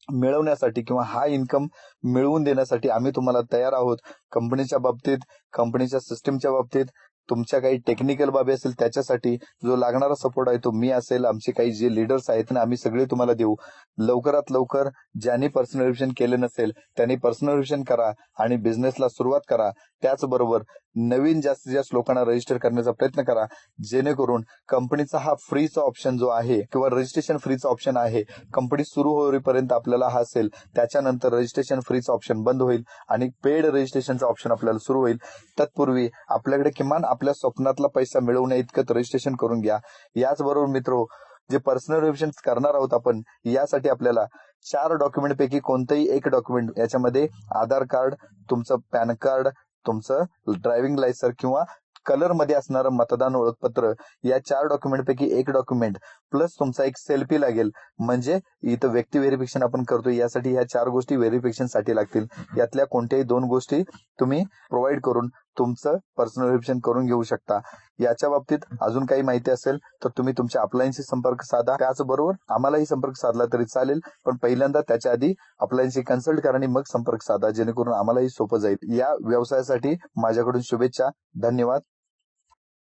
मिळवण्यासाठी किंवा हा इन्कम मिळवून देण्यासाठी आम्ही तुम्हाला तयार आहोत. कंपनीच्या बाबतीत, कंपनीच्या सिस्टीमच्या बाबतीत, तुमच्या काही टेक्निकल बाबी असेल त्याच्यासाठी जो लागणारा सपोर्ट आहे तो मी असेल, आमचे काही जे लीडर्स आहेत ना, आम्ही सगळे तुम्हाला देऊ. लवकरात लवकर ज्यांनी पर्सनल रिव्हिजन केले नसेल त्यांनी पर्सनल रिव्हिजन करा आणि बिझनेसला सुरुवात करा. त्याचबरोबर नवीन जास्तीत जास्त लोकांना रजिस्टर करण्याचा प्रयत्न करा, जेणेकरून कंपनीचा हा फ्रीचा ऑप्शन जो आहे किंवा रजिस्ट्रेशन फ्रीचा ऑप्शन आहे, कंपनी सुरू होईपर्यंत आपल्याला हा असेल. त्याच्यानंतर रजिस्ट्रेशन फ्रीचा ऑप्शन बंद होईल आणि पेड रजिस्ट्रेशनचा ऑप्शन आपल्याला सुरू होईल. तत्पूर्वी आपल्याकडे किमान आपल्या स्वप्नातला पैसा मिळवण्या इतकं रजिस्ट्रेशन करून घ्या. याचबरोबर मित्र, जे पर्सनल रिव्हिजन करणार आहोत आपण, यासाठी आपल्याला 4 डॉक्युमेंट पैकी कोणतंही एक डॉक्युमेंट, याच्यामध्ये आधार कार्ड, तुमचं पॅन कार्ड, तुमचं ड्रायव्हिंग लायसन्स किंवा कलर मध्ये असणारं मतदान ओळखपत्र, या 4 डॉक्युमेंट पैकी एक डॉक्युमेंट प्लस तुमचा एक सेल्फी लागेल. म्हणजे इथं व्यक्ती व्हेरिफिकेशन आपण करतो, यासाठी ह्या 4 गोष्टी व्हेरिफिकेशन साठी लागतील. यातल्या कोणत्याही 2 गोष्टी तुम्ही प्रोव्हाइड करून तुमचं पर्सनल व्हेरिफिकेशन करून घेऊ शकता. याच्या बाबतीत अजून काही माहिती असेल तर तुम्ही तुमच्या अपलायन्सशी संपर्क साधा. त्याचबरोबर आम्हालाही संपर्क साधला तरी चालेल, पण पहिल्यांदा त्याच्या आधी अपलायन्सशी कन्सल्ट करा आणि मग संपर्क साधा, जेणेकरून आम्हालाही सोपं जाईल. या व्यवसायासाठी माझ्याकडून शुभेच्छा. धन्यवाद.